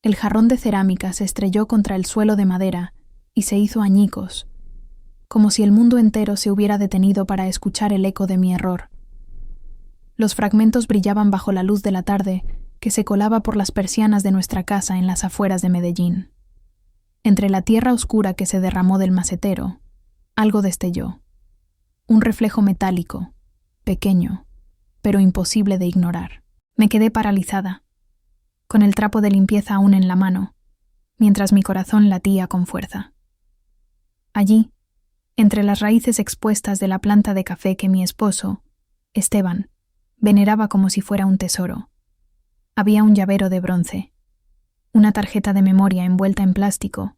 El jarrón de cerámica se estrelló contra el suelo de madera y se hizo añicos, como si el mundo entero se hubiera detenido para escuchar el eco de mi error. Los fragmentos brillaban bajo la luz de la tarde que se colaba por las persianas de nuestra casa en las afueras de Medellín. Entre la tierra oscura que se derramó del macetero, algo destelló. Un reflejo metálico, pequeño, pero imposible de ignorar. Me quedé paralizada, con el trapo de limpieza aún en la mano, mientras mi corazón latía con fuerza. Allí, entre las raíces expuestas de la planta de café que mi esposo, Esteban, veneraba como si fuera un tesoro, había un llavero de bronce, una tarjeta de memoria envuelta en plástico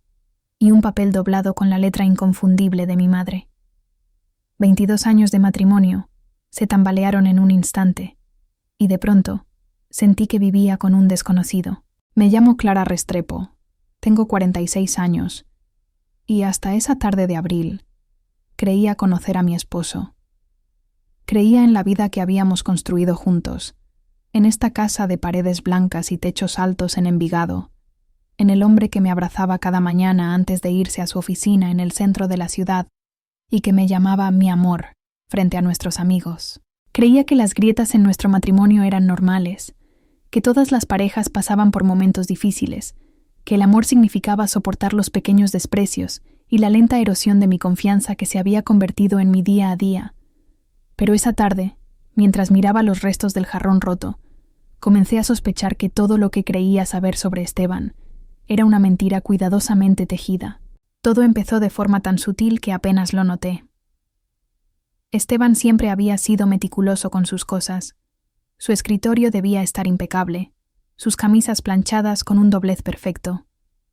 y un papel doblado con la letra inconfundible de mi madre. 22 años de matrimonio se tambalearon en un instante, y de pronto sentí que vivía con un desconocido. Me llamo Clara Restrepo, tengo 46 años, y hasta esa tarde de abril creía conocer a mi esposo. Creía en la vida que habíamos construido juntos, en esta casa de paredes blancas y techos altos en Envigado, en el hombre que me abrazaba cada mañana antes de irse a su oficina en el centro de la ciudad y que me llamaba mi amor frente a nuestros amigos. Creía que las grietas en nuestro matrimonio eran normales, que todas las parejas pasaban por momentos difíciles, que el amor significaba soportar los pequeños desprecios y la lenta erosión de mi confianza que se había convertido en mi día a día. Pero esa tarde, mientras miraba los restos del jarrón roto, comencé a sospechar que todo lo que creía saber sobre Esteban era una mentira cuidadosamente tejida. Todo empezó de forma tan sutil que apenas lo noté. Esteban siempre había sido meticuloso con sus cosas. Su escritorio debía estar impecable, sus camisas planchadas con un doblez perfecto,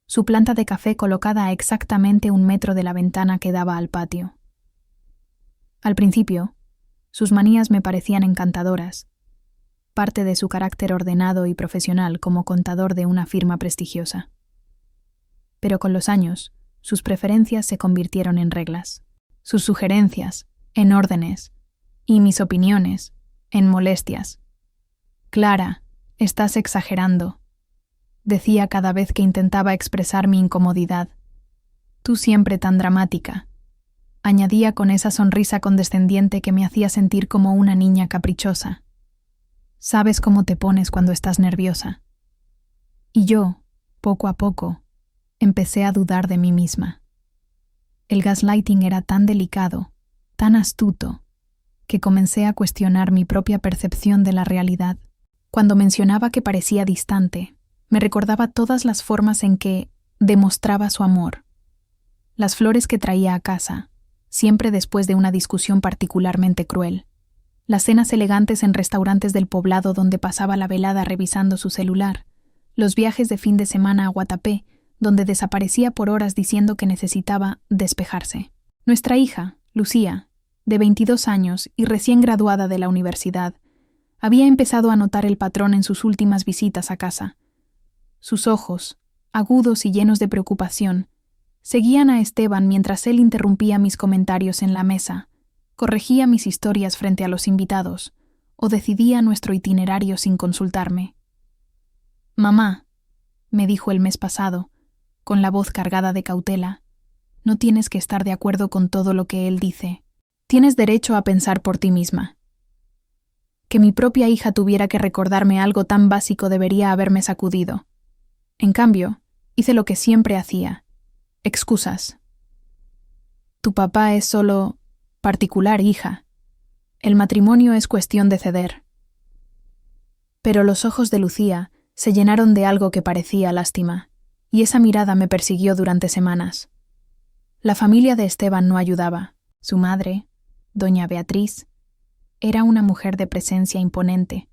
su planta de café colocada a exactamente 1 metro de la ventana que daba al patio. Al principio, sus manías me parecían encantadoras, parte de su carácter ordenado y profesional como contador de una firma prestigiosa. Pero con los años, sus preferencias se convirtieron en reglas, sus sugerencias en órdenes y mis opiniones en molestias. «Clara, estás exagerando», decía cada vez que intentaba expresar mi incomodidad. «Tú siempre tan dramática», añadía con esa sonrisa condescendiente que me hacía sentir como una niña caprichosa. «Sabes cómo te pones cuando estás nerviosa». Y yo, poco a poco, empecé a dudar de mí misma. El gaslighting era tan delicado, tan astuto, que comencé a cuestionar mi propia percepción de la realidad. Cuando mencionaba que parecía distante, me recordaba todas las formas en que demostraba su amor. Las flores que traía a casa, siempre después de una discusión particularmente cruel. Las cenas elegantes en restaurantes del poblado donde pasaba la velada revisando su celular. Los viajes de fin de semana a Guatapé, donde desaparecía por horas diciendo que necesitaba despejarse. Nuestra hija, Lucía, de 22 años y recién graduada de la universidad, había empezado a notar el patrón en sus últimas visitas a casa. Sus ojos, agudos y llenos de preocupación, seguían a Esteban mientras él interrumpía mis comentarios en la mesa, corregía mis historias frente a los invitados o decidía nuestro itinerario sin consultarme. «Mamá», me dijo el mes pasado, con la voz cargada de cautela, «no tienes que estar de acuerdo con todo lo que él dice. Tienes derecho a pensar por ti misma». Que mi propia hija tuviera que recordarme algo tan básico debería haberme sacudido. En cambio, hice lo que siempre hacía. Excusas. «Tu papá es solo particular, hija. El matrimonio es cuestión de ceder». Pero los ojos de Lucía se llenaron de algo que parecía lástima, y esa mirada me persiguió durante semanas. La familia de Esteban no ayudaba. Su madre, doña Beatriz, era una mujer de presencia imponente,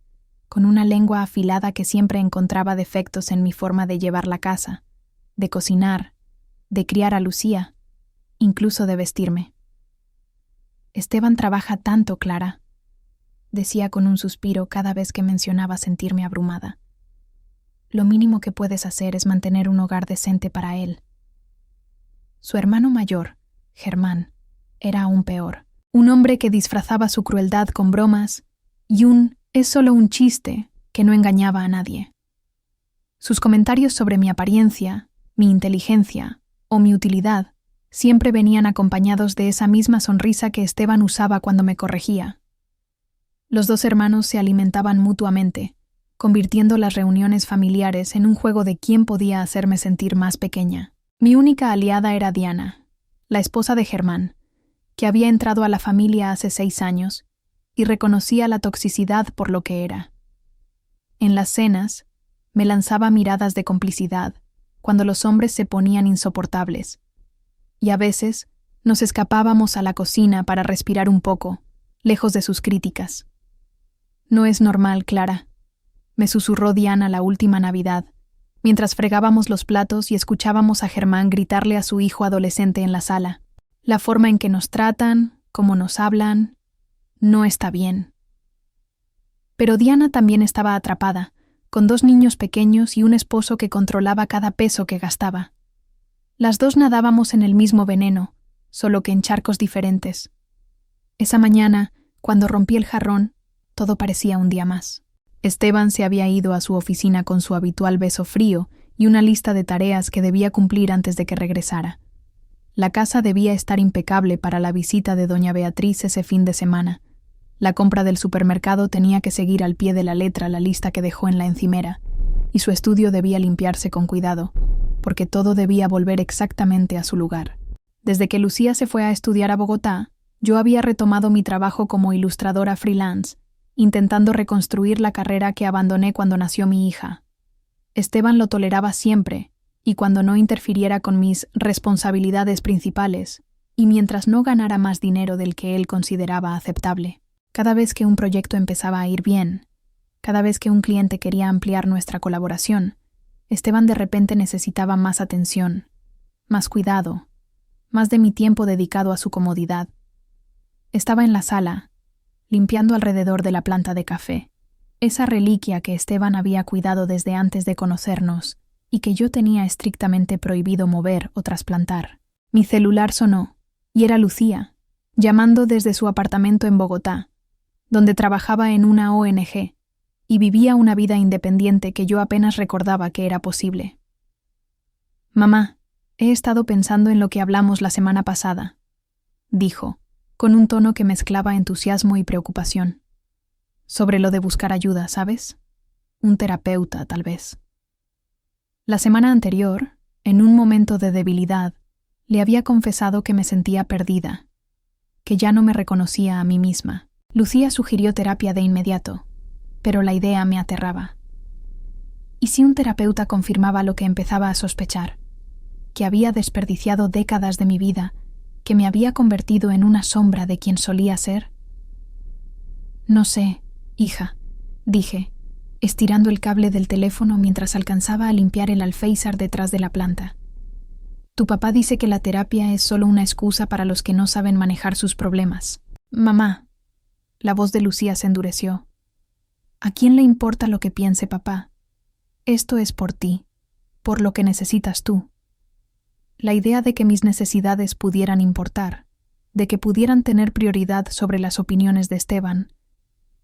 con una lengua afilada que siempre encontraba defectos en mi forma de llevar la casa, de cocinar, de criar a Lucía, incluso de vestirme. «Esteban trabaja tanto, Clara», decía con un suspiro cada vez que mencionaba sentirme abrumada. «Lo mínimo que puedes hacer es mantener un hogar decente para él». Su hermano mayor, Germán, era aún peor. Un hombre que disfrazaba su crueldad con bromas y es solo un chiste que no engañaba a nadie. Sus comentarios sobre mi apariencia, mi inteligencia o mi utilidad siempre venían acompañados de esa misma sonrisa que Esteban usaba cuando me corregía. Los dos hermanos se alimentaban mutuamente, convirtiendo las reuniones familiares en un juego de quién podía hacerme sentir más pequeña. Mi única aliada era Diana, la esposa de Germán, que había entrado a la familia hace 6 años y reconocía la toxicidad por lo que era. En las cenas, me lanzaba miradas de complicidad cuando los hombres se ponían insoportables, y a veces nos escapábamos a la cocina para respirar un poco, lejos de sus críticas. «No es normal, Clara», me susurró Diana la última Navidad, mientras fregábamos los platos y escuchábamos a Germán gritarle a su hijo adolescente en la sala. «La forma en que nos tratan, cómo nos hablan, no está bien». Pero Diana también estaba atrapada, con 2 niños pequeños y un esposo que controlaba cada peso que gastaba. Las dos nadábamos en el mismo veneno, solo que en charcos diferentes. Esa mañana, cuando rompí el jarrón, todo parecía un día más. Esteban se había ido a su oficina con su habitual beso frío y una lista de tareas que debía cumplir antes de que regresara. La casa debía estar impecable para la visita de doña Beatriz ese fin de semana. La compra del supermercado tenía que seguir al pie de la letra la lista que dejó en la encimera, y su estudio debía limpiarse con cuidado, porque todo debía volver exactamente a su lugar. Desde que Lucía se fue a estudiar a Bogotá, yo había retomado mi trabajo como ilustradora freelance, intentando reconstruir la carrera que abandoné cuando nació mi hija. Esteban lo toleraba siempre, y cuando no interfiriera con mis responsabilidades principales, y mientras no ganara más dinero del que él consideraba aceptable. Cada vez que un proyecto empezaba a ir bien, cada vez que un cliente quería ampliar nuestra colaboración, Esteban de repente necesitaba más atención, más cuidado, más de mi tiempo dedicado a su comodidad. Estaba en la sala, limpiando alrededor de la planta de café, esa reliquia que Esteban había cuidado desde antes de conocernos y que yo tenía estrictamente prohibido mover o trasplantar. Mi celular sonó, y era Lucía, llamando desde su apartamento en Bogotá, donde trabajaba en una ONG, y vivía una vida independiente que yo apenas recordaba que era posible. «Mamá, he estado pensando en lo que hablamos la semana pasada», dijo, con un tono que mezclaba entusiasmo y preocupación. «Sobre lo de buscar ayuda, ¿sabes? Un terapeuta, tal vez». La semana anterior, en un momento de debilidad, le había confesado que me sentía perdida, que ya no me reconocía a mí misma. Lucía sugirió terapia de inmediato, pero la idea me aterraba. ¿Y si un terapeuta confirmaba lo que empezaba a sospechar? Que había desperdiciado décadas de mi vida, que me había convertido en una sombra de quien solía ser. «No sé, hija», dije, estirando el cable del teléfono mientras alcanzaba a limpiar el alféizar detrás de la planta. «Tu papá dice que la terapia es solo una excusa para los que no saben manejar sus problemas». «Mamá», la voz de Lucía se endureció. «¿A quién le importa lo que piense papá? Esto es por ti, por lo que necesitas tú». La idea de que mis necesidades pudieran importar, de que pudieran tener prioridad sobre las opiniones de Esteban,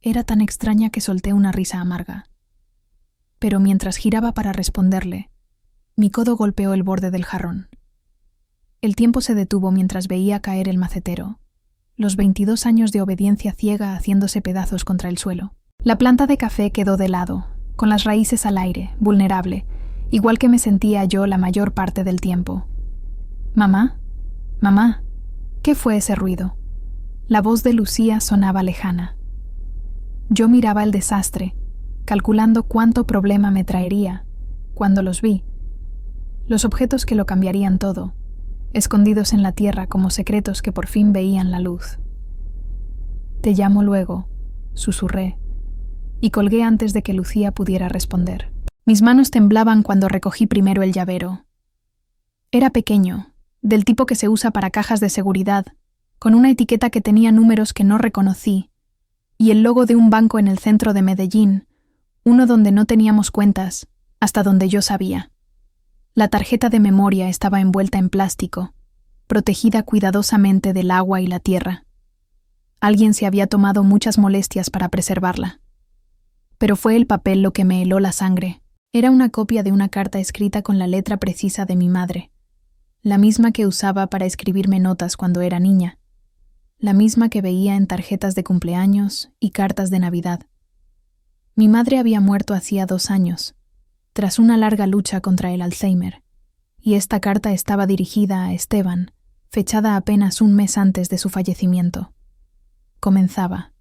era tan extraña que solté una risa amarga. Pero mientras giraba para responderle, mi codo golpeó el borde del jarrón. El tiempo se detuvo mientras veía caer el macetero, los 22 años de obediencia ciega haciéndose pedazos contra el suelo. La planta de café quedó de lado, con las raíces al aire, vulnerable, igual que me sentía yo la mayor parte del tiempo. «Mamá, mamá», ¿qué fue ese ruido? La voz de Lucía sonaba lejana. Yo miraba el desastre, calculando cuánto problema me traería, cuando los vi. Los objetos que lo cambiarían todo, escondidos en la tierra como secretos que por fin veían la luz. «Te llamo luego», susurré, y colgué antes de que Lucía pudiera responder. Mis manos temblaban cuando recogí primero el llavero. Era pequeño, del tipo que se usa para cajas de seguridad, con una etiqueta que tenía números que no reconocí, y el logo de un banco en el centro de Medellín, uno donde no teníamos cuentas, hasta donde yo sabía. La tarjeta de memoria estaba envuelta en plástico, protegida cuidadosamente del agua y la tierra. Alguien se había tomado muchas molestias para preservarla. Pero fue el papel lo que me heló la sangre. Era una copia de una carta escrita con la letra precisa de mi madre, la misma que usaba para escribirme notas cuando era niña, la misma que veía en tarjetas de cumpleaños y cartas de Navidad. Mi madre había muerto hacía 2 años, tras una larga lucha contra el Alzheimer, y esta carta estaba dirigida a Esteban, fechada apenas un mes antes de su fallecimiento. Comenzaba: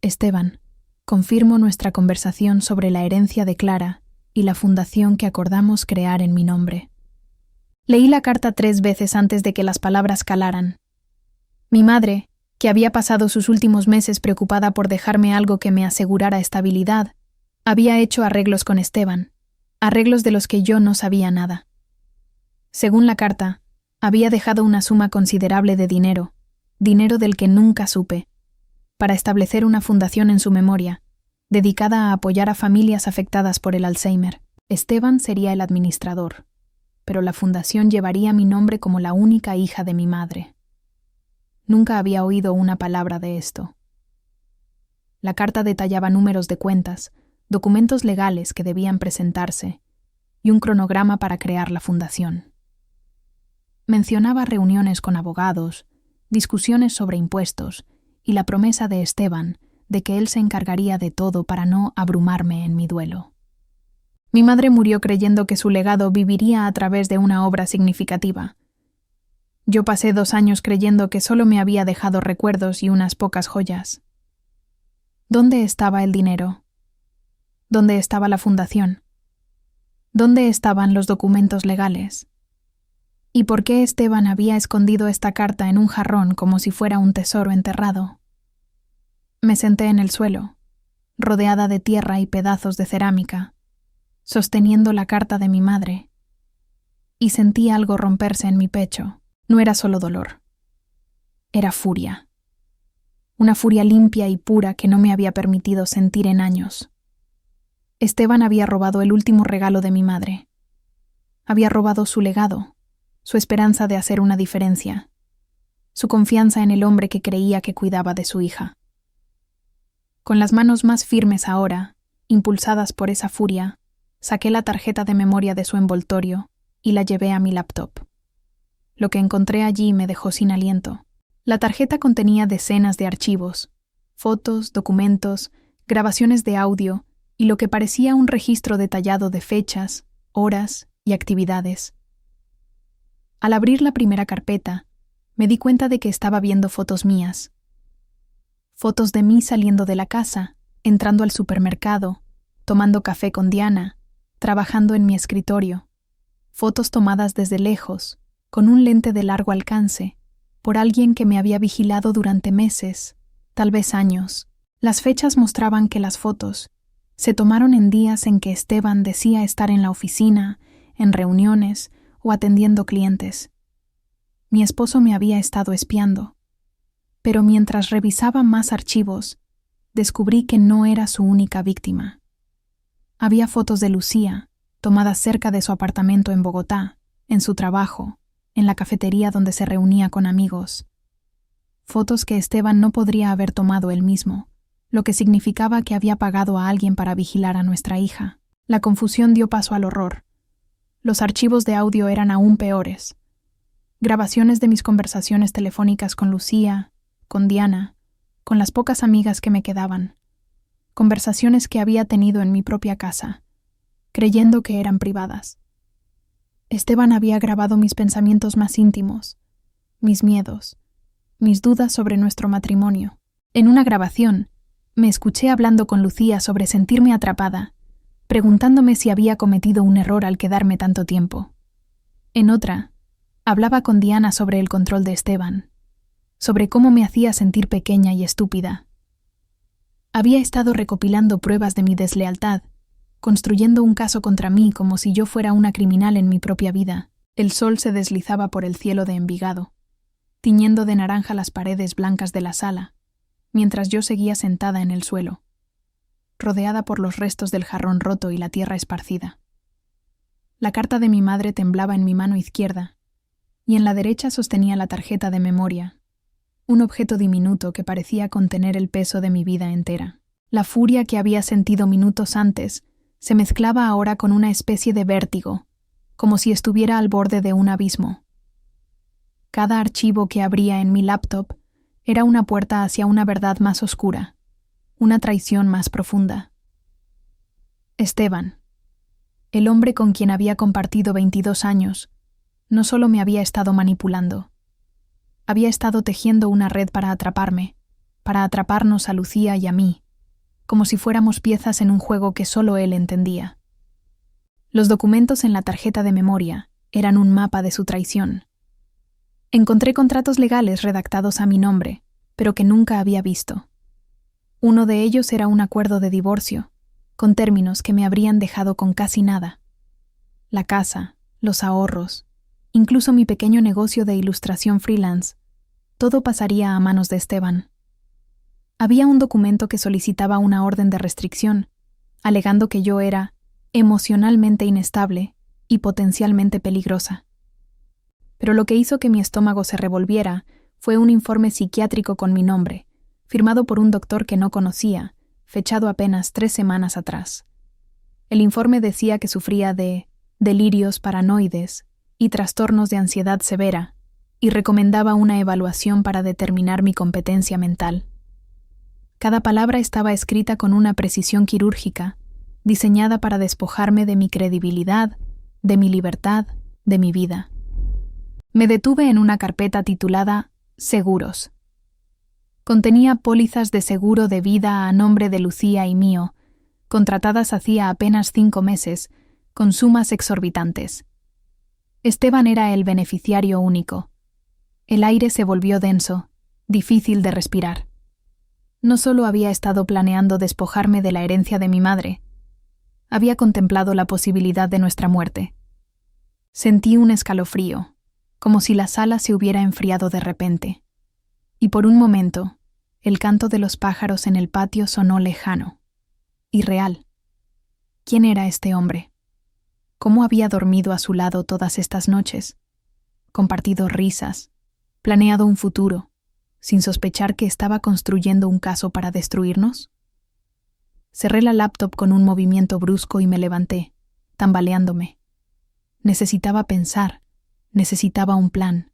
Esteban, confirmo nuestra conversación sobre la herencia de Clara y la fundación que acordamos crear en mi nombre. Leí la carta 3 veces antes de que las palabras calaran. Mi madre, que había pasado sus últimos meses preocupada por dejarme algo que me asegurara estabilidad, había hecho arreglos con Esteban, arreglos de los que yo no sabía nada. Según la carta, había dejado una suma considerable de dinero del que nunca supe, para establecer una fundación en su memoria, dedicada a apoyar a familias afectadas por el Alzheimer. Esteban sería el administrador, pero la fundación llevaría mi nombre como la única hija de mi madre. Nunca había oído una palabra de esto. La carta detallaba números de cuentas, documentos legales que debían presentarse y un cronograma para crear la fundación. Mencionaba reuniones con abogados, discusiones sobre impuestos y la promesa de Esteban de que él se encargaría de todo para no abrumarme en mi duelo. Mi madre murió creyendo que su legado viviría a través de una obra significativa. Yo pasé 2 años creyendo que solo me había dejado recuerdos y unas pocas joyas. ¿Dónde estaba el dinero? ¿Dónde estaba la fundación? ¿Dónde estaban los documentos legales? ¿Y por qué Esteban había escondido esta carta en un jarrón como si fuera un tesoro enterrado? Me senté en el suelo, rodeada de tierra y pedazos de cerámica, sosteniendo la carta de mi madre, y sentí algo romperse en mi pecho. No era solo dolor, era furia. Una furia limpia y pura que no me había permitido sentir en años. Esteban había robado el último regalo de mi madre. Había robado su legado, su esperanza de hacer una diferencia, su confianza en el hombre que creía que cuidaba de su hija. Con las manos más firmes ahora, impulsadas por esa furia, saqué la tarjeta de memoria de su envoltorio y la llevé a mi laptop. Lo que encontré allí me dejó sin aliento. La tarjeta contenía decenas de archivos, fotos, documentos, grabaciones de audio y lo que parecía un registro detallado de fechas, horas y actividades. Al abrir la primera carpeta, me di cuenta de que estaba viendo fotos mías. Fotos de mí saliendo de la casa, entrando al supermercado, tomando café con Diana, trabajando en mi escritorio. Fotos tomadas desde lejos, con un lente de largo alcance, por alguien que me había vigilado durante meses, tal vez años. Las fechas mostraban que las fotos se tomaron en días en que Esteban decía estar en la oficina, en reuniones o atendiendo clientes. Mi esposo me había estado espiando, pero mientras revisaba más archivos, descubrí que no era su única víctima. Había fotos de Lucía, tomadas cerca de su apartamento en Bogotá, en su trabajo, en la cafetería donde se reunía con amigos. Fotos que Esteban no podría haber tomado él mismo, lo que significaba que había pagado a alguien para vigilar a nuestra hija. La confusión dio paso al horror. Los archivos de audio eran aún peores. Grabaciones de mis conversaciones telefónicas con Lucía, con Diana, con las pocas amigas que me quedaban. Conversaciones que había tenido en mi propia casa, creyendo que eran privadas. Esteban había grabado mis pensamientos más íntimos, mis miedos, mis dudas sobre nuestro matrimonio. En una grabación, me escuché hablando con Lucía sobre sentirme atrapada, preguntándome si había cometido un error al quedarme tanto tiempo. En otra, hablaba con Diana sobre el control de Esteban, sobre cómo me hacía sentir pequeña y estúpida. Había estado recopilando pruebas de mi deslealtad, construyendo un caso contra mí como si yo fuera una criminal en mi propia vida. El sol se deslizaba por el cielo de Envigado, tiñendo de naranja las paredes blancas de la sala, mientras yo seguía sentada en el suelo, rodeada por los restos del jarrón roto y la tierra esparcida. La carta de mi madre temblaba en mi mano izquierda, y en la derecha sostenía la tarjeta de memoria, un objeto diminuto que parecía contener el peso de mi vida entera. La furia que había sentido minutos antes se mezclaba ahora con una especie de vértigo, como si estuviera al borde de un abismo. Cada archivo que abría en mi laptop era una puerta hacia una verdad más oscura, una traición más profunda. Esteban, el hombre con quien había compartido 22 años, no solo me había estado manipulando. Había estado tejiendo una red para atraparme, para atraparnos a Lucía y a mí, como si fuéramos piezas en un juego que solo él entendía. Los documentos en la tarjeta de memoria eran un mapa de su traición. Encontré contratos legales redactados a mi nombre, pero que nunca había visto. Uno de ellos era un acuerdo de divorcio, con términos que me habrían dejado con casi nada. La casa, los ahorros, incluso mi pequeño negocio de ilustración freelance, todo pasaría a manos de Esteban. Había un documento que solicitaba una orden de restricción, alegando que yo era emocionalmente inestable y potencialmente peligrosa. Pero lo que hizo que mi estómago se revolviera fue un informe psiquiátrico con mi nombre, firmado por un doctor que no conocía, fechado apenas 3 semanas atrás. El informe decía que sufría de delirios paranoides y trastornos de ansiedad severa, y recomendaba una evaluación para determinar mi competencia mental. Cada palabra estaba escrita con una precisión quirúrgica, diseñada para despojarme de mi credibilidad, de mi libertad, de mi vida. Me detuve en una carpeta titulada Seguros. Contenía pólizas de seguro de vida a nombre de Lucía y mío, contratadas hacía apenas 5 meses, con sumas exorbitantes. Esteban era el beneficiario único. El aire se volvió denso, difícil de respirar. No solo había estado planeando despojarme de la herencia de mi madre, había contemplado la posibilidad de nuestra muerte. Sentí un escalofrío, como si la sala se hubiera enfriado de repente. Y por un momento, el canto de los pájaros en el patio sonó lejano, irreal. ¿Quién era este hombre? ¿Cómo había dormido a su lado todas estas noches? Compartido risas, planeado un futuro, sin sospechar que estaba construyendo un caso para destruirnos. Cerré la laptop con un movimiento brusco y me levanté, tambaleándome. Necesitaba pensar, necesitaba un plan,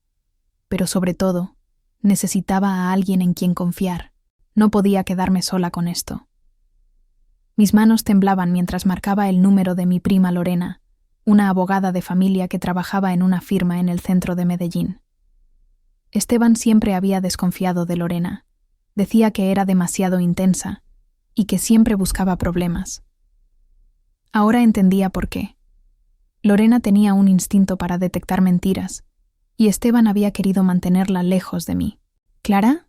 pero sobre todo, necesitaba a alguien en quien confiar. No podía quedarme sola con esto. Mis manos temblaban mientras marcaba el número de mi prima Lorena, una abogada de familia que trabajaba en una firma en el centro de Medellín. Esteban siempre había desconfiado de Lorena. Decía que era demasiado intensa y que siempre buscaba problemas. Ahora entendía por qué. Lorena tenía un instinto para detectar mentiras, y Esteban había querido mantenerla lejos de mí. ¿Clara?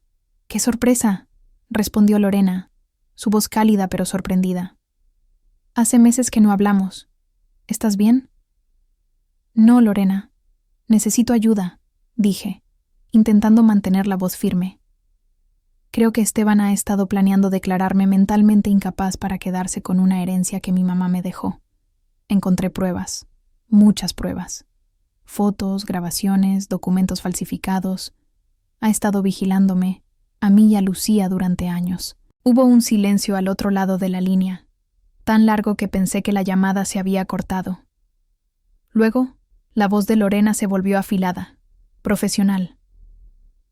¡Qué sorpresa!, respondió Lorena, su voz cálida pero sorprendida. Hace meses que no hablamos. ¿Estás bien? No, Lorena. Necesito ayuda, dije, intentando mantener la voz firme. Creo que Esteban ha estado planeando declararme mentalmente incapaz para quedarse con una herencia que mi mamá me dejó. Encontré pruebas, muchas pruebas. Fotos, grabaciones, documentos falsificados. Ha estado vigilándome, a mí y a Lucía durante años. Hubo un silencio al otro lado de la línea, tan largo que pensé que la llamada se había cortado. Luego, la voz de Lorena se volvió afilada, profesional.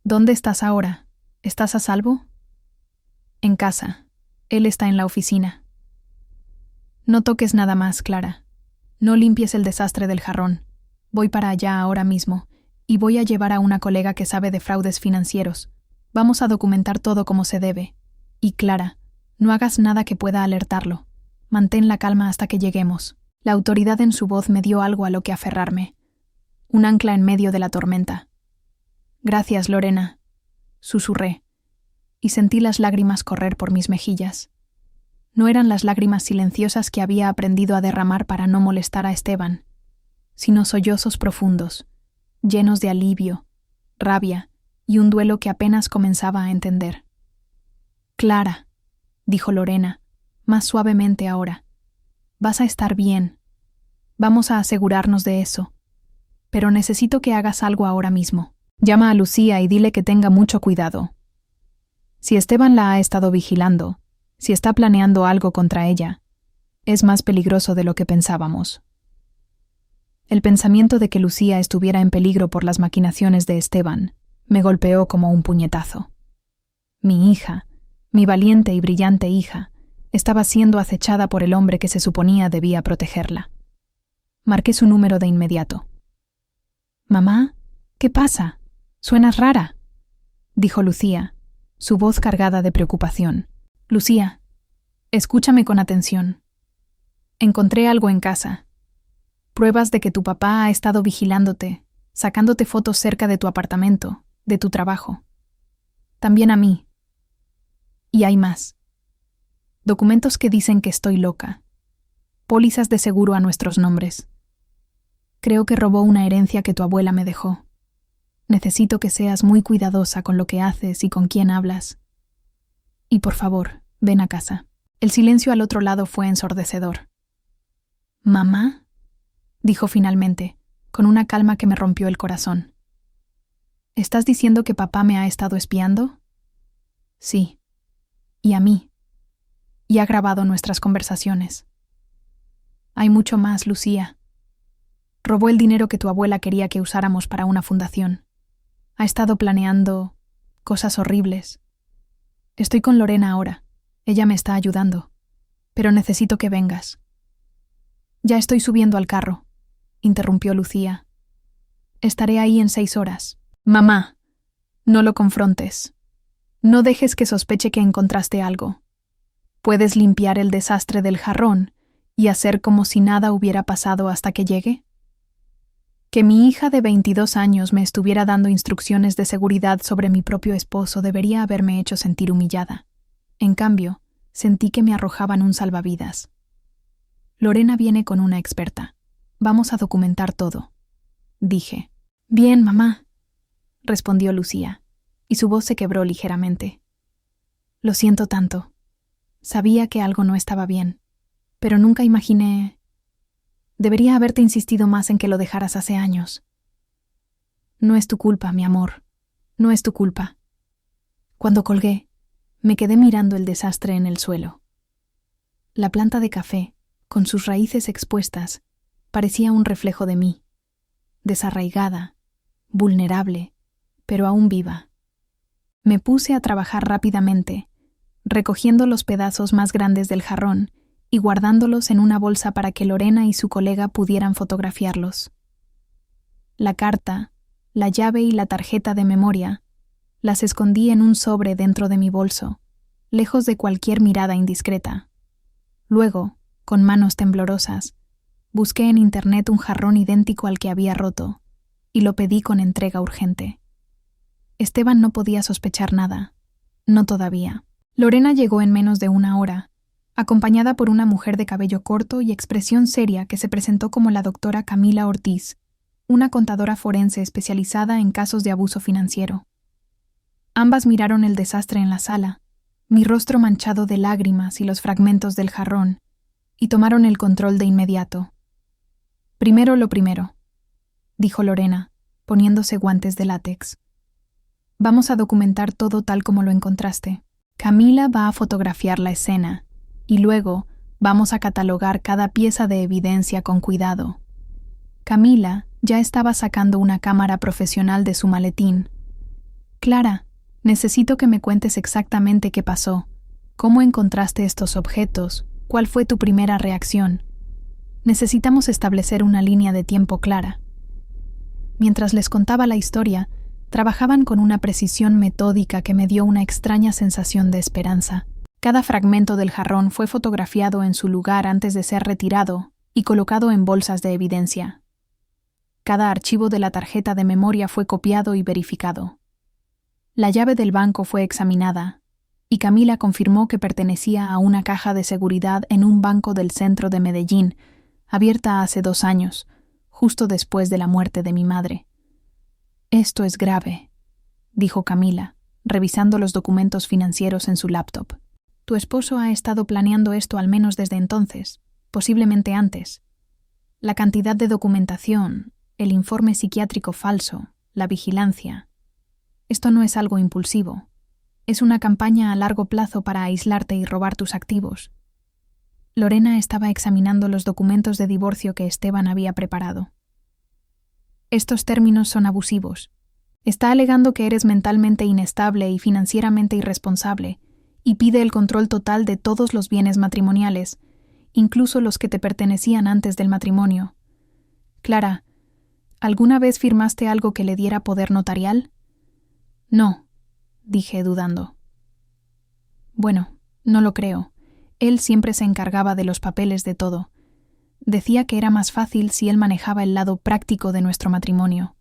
¿Dónde estás ahora? ¿Estás a salvo? En casa. Él está en la oficina. No toques nada más, Clara. No limpies el desastre del jarrón. Voy para allá ahora mismo, y voy a llevar a una colega que sabe de fraudes financieros. Vamos a documentar todo como se debe. Y Clara, no hagas nada que pueda alertarlo. Mantén la calma hasta que lleguemos. La autoridad en su voz me dio algo a lo que aferrarme. Un ancla en medio de la tormenta. Gracias, Lorena, susurré, y sentí las lágrimas correr por mis mejillas. No eran las lágrimas silenciosas que había aprendido a derramar para no molestar a Esteban, sino sollozos profundos, llenos de alivio, rabia y un duelo que apenas comenzaba a entender. Clara, dijo Lorena, más suavemente ahora, vas a estar bien. Vamos a asegurarnos de eso. Pero necesito que hagas algo ahora mismo. Llama a Lucía y dile que tenga mucho cuidado. Si Esteban la ha estado vigilando, si está planeando algo contra ella, Es más peligroso de lo que pensábamos. El pensamiento de que Lucía estuviera en peligro por las maquinaciones de Esteban me golpeó como un puñetazo. Mi hija, mi valiente y brillante hija, estaba siendo acechada por el hombre que se suponía debía protegerla. Marqué su número de inmediato. «Mamá, ¿qué pasa? Suenas rara», dijo Lucía, su voz cargada de preocupación. «Lucía, escúchame con atención. Encontré algo en casa. Pruebas de que tu papá ha estado vigilándote, sacándote fotos cerca de tu apartamento, de tu trabajo. También a mí. Y hay más. Documentos que dicen que estoy loca. Pólizas de seguro a nuestros nombres. Creo que robó una herencia que tu abuela me dejó. Necesito que seas muy cuidadosa con lo que haces y con quién hablas. Y por favor, ven a casa». El silencio al otro lado fue ensordecedor. «¿Mamá?», dijo finalmente, con una calma que me rompió el corazón. «¿Estás diciendo que papá me ha estado espiando?» «Sí. Y a mí. Y ha grabado nuestras conversaciones. Hay mucho más, Lucía. Robó el dinero que tu abuela quería que usáramos para una fundación. Ha estado planeando cosas horribles. Estoy con Lorena ahora. Ella me está ayudando. Pero necesito que vengas». «Ya estoy subiendo al carro», interrumpió Lucía. «Estaré ahí en 6 horas. Mamá, no lo confrontes. No dejes que sospeche que encontraste algo. ¿Puedes limpiar el desastre del jarrón y hacer como si nada hubiera pasado hasta que llegue?» Que mi hija de 22 años me estuviera dando instrucciones de seguridad sobre mi propio esposo debería haberme hecho sentir humillada. En cambio, sentí que me arrojaban un salvavidas. «Lorena viene con una experta. Vamos a documentar todo», dije. «Bien, mamá», respondió Lucía, y su voz se quebró ligeramente. «Lo siento tanto. Sabía que algo no estaba bien, pero nunca imaginé... Debería haberte insistido más en que lo dejaras hace años». «No es tu culpa, mi amor. No es tu culpa». Cuando colgué, me quedé mirando el desastre en el suelo. La planta de café, con sus raíces expuestas, parecía un reflejo de mí, desarraigada, vulnerable, pero aún viva. Me puse a trabajar rápidamente, recogiendo los pedazos más grandes del jarrón y guardándolos en una bolsa para que Lorena y su colega pudieran fotografiarlos. La carta, la llave y la tarjeta de memoria las escondí en un sobre dentro de mi bolso, lejos de cualquier mirada indiscreta. Luego, con manos temblorosas, busqué en internet un jarrón idéntico al que había roto y lo pedí con entrega urgente. Esteban no podía sospechar nada, no todavía. Lorena llegó en menos de 1 hora, acompañada por una mujer de cabello corto y expresión seria que se presentó como la doctora Camila Ortiz, una contadora forense especializada en casos de abuso financiero. Ambas miraron el desastre en la sala, mi rostro manchado de lágrimas y los fragmentos del jarrón, y tomaron el control de inmediato. «Primero lo primero», dijo Lorena, poniéndose guantes de látex. «Vamos a documentar todo tal como lo encontraste. Camila va a fotografiar la escena, y luego vamos a catalogar cada pieza de evidencia con cuidado». Camila ya estaba sacando una cámara profesional de su maletín. «Clara, necesito que me cuentes exactamente qué pasó. ¿Cómo encontraste estos objetos? ¿Cuál fue tu primera reacción? Necesitamos establecer una línea de tiempo clara». Mientras les contaba la historia, trabajaban con una precisión metódica que me dio una extraña sensación de esperanza. Cada fragmento del jarrón fue fotografiado en su lugar antes de ser retirado y colocado en bolsas de evidencia. Cada archivo de la tarjeta de memoria fue copiado y verificado. La llave del banco fue examinada, y Camila confirmó que pertenecía a una caja de seguridad en un banco del centro de Medellín, abierta hace 2 años, justo después de la muerte de mi madre. «Esto es grave», dijo Camila, revisando los documentos financieros en su laptop. «Tu esposo ha estado planeando esto al menos desde entonces, posiblemente antes. La cantidad de documentación, el informe psiquiátrico falso, la vigilancia. Esto no es algo impulsivo. Es una campaña a largo plazo para aislarte y robar tus activos». Lorena estaba examinando los documentos de divorcio que Esteban había preparado. Estos términos son abusivos. Está alegando que eres mentalmente inestable y financieramente irresponsable, y pide el control total de todos los bienes matrimoniales, incluso los que te pertenecían antes del matrimonio. Clara, ¿alguna vez firmaste algo que le diera poder notarial? No, dije dudando. Bueno, no lo creo. Él siempre se encargaba de los papeles de todo. Decía que era más fácil si él manejaba el lado práctico de nuestro matrimonio.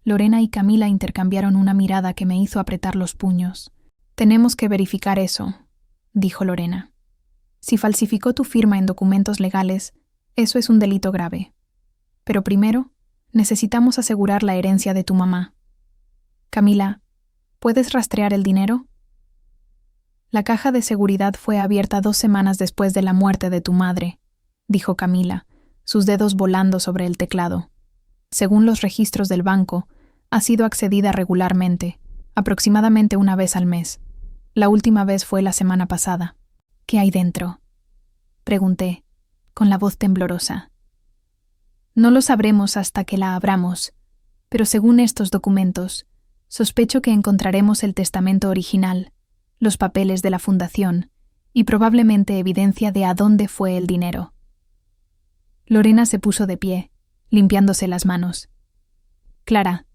Lorena y Camila intercambiaron una mirada que me hizo apretar los puños. Tenemos que verificar eso, dijo Lorena. Si falsificó tu firma en documentos legales, eso es un delito grave. Pero primero, necesitamos asegurar la herencia de tu mamá. Camila, ¿puedes rastrear el dinero? La caja de seguridad fue abierta 2 semanas después de la muerte de tu madre, dijo Camila, sus dedos volando sobre el teclado. Según los registros del banco, ha sido accedida regularmente, aproximadamente una vez al mes. La última vez fue la semana pasada. ¿Qué hay dentro?, pregunté, con la voz temblorosa. No lo sabremos hasta que la abramos, pero según estos documentos, sospecho que encontraremos el testamento original, los papeles de la fundación y probablemente evidencia de a dónde fue el dinero. Lorena se puso de pie, limpiándose las manos. Clara,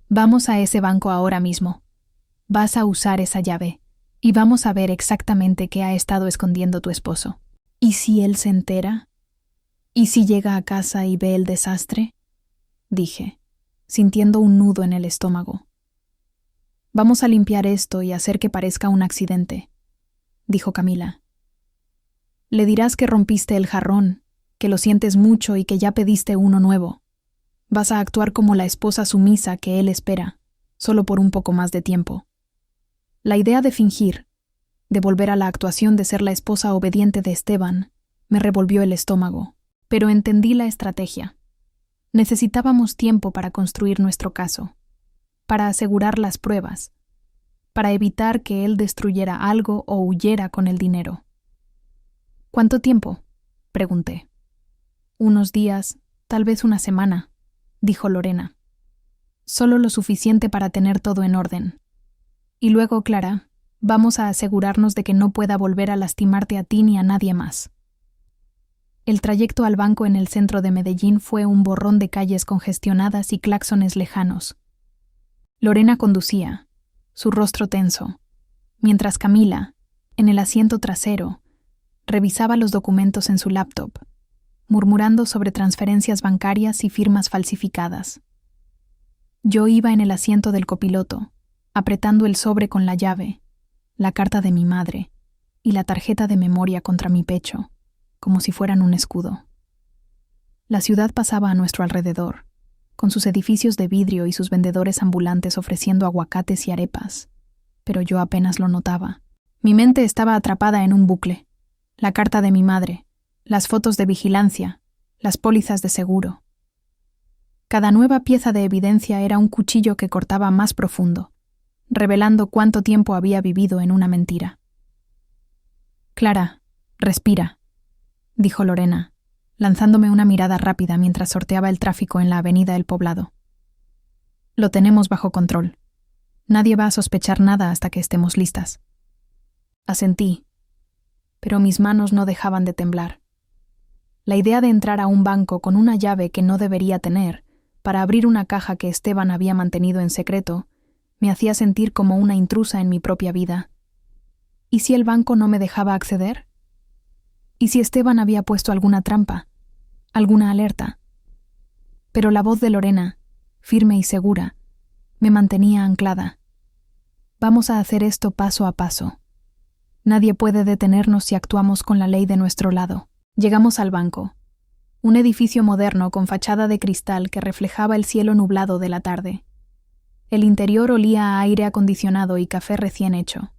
vamos a ese banco ahora mismo. Vas a usar esa llave y vamos a ver exactamente qué ha estado escondiendo tu esposo. ¿Y si él se entera? ¿Y si llega a casa y ve el desastre?, dije, sintiendo un nudo en el estómago. Vamos a limpiar esto y hacer que parezca un accidente, dijo Camila. Le dirás que rompiste el jarrón, que lo sientes mucho y que ya pediste uno nuevo. Vas a actuar como la esposa sumisa que él espera, solo por un poco más de tiempo. La idea de fingir, de volver a la actuación de ser la esposa obediente de Esteban, me revolvió el estómago, pero entendí la estrategia. Necesitábamos tiempo para construir nuestro caso, para asegurar las pruebas, para evitar que él destruyera algo o huyera con el dinero. ¿Cuánto tiempo?, pregunté. Unos días, tal vez una semana, dijo Lorena. Solo lo suficiente para tener todo en orden. Y luego, Clara, vamos a asegurarnos de que no pueda volver a lastimarte a ti ni a nadie más. El trayecto al banco en el centro de Medellín fue un borrón de calles congestionadas y claxones lejanos. Lorena conducía, su rostro tenso, mientras Camila, en el asiento trasero, revisaba los documentos en su laptop, murmurando sobre transferencias bancarias y firmas falsificadas. Yo iba en el asiento del copiloto, apretando el sobre con la llave, la carta de mi madre y la tarjeta de memoria contra mi pecho, como si fueran un escudo. La ciudad pasaba a nuestro alrededor, con sus edificios de vidrio y sus vendedores ambulantes ofreciendo aguacates y arepas, pero yo apenas lo notaba. Mi mente estaba atrapada en un bucle. La carta de mi madre, las fotos de vigilancia, las pólizas de seguro. Cada nueva pieza de evidencia era un cuchillo que cortaba más profundo, revelando cuánto tiempo había vivido en una mentira. Clara, respira, dijo Lorena, lanzándome una mirada rápida mientras sorteaba el tráfico en la avenida El Poblado. Lo tenemos bajo control. Nadie va a sospechar nada hasta que estemos listas. Asentí, pero mis manos no dejaban de temblar. La idea de entrar a un banco con una llave que no debería tener para abrir una caja que Esteban había mantenido en secreto me hacía sentir como una intrusa en mi propia vida. ¿Y si el banco no me dejaba acceder? ¿Y si Esteban había puesto alguna trampa? ¿Alguna alerta? Pero la voz de Lorena, firme y segura, me mantenía anclada. Vamos a hacer esto paso a paso. Nadie puede detenernos si actuamos con la ley de nuestro lado. Llegamos al banco, un edificio moderno con fachada de cristal que reflejaba el cielo nublado de la tarde. El interior olía a aire acondicionado y café recién hecho.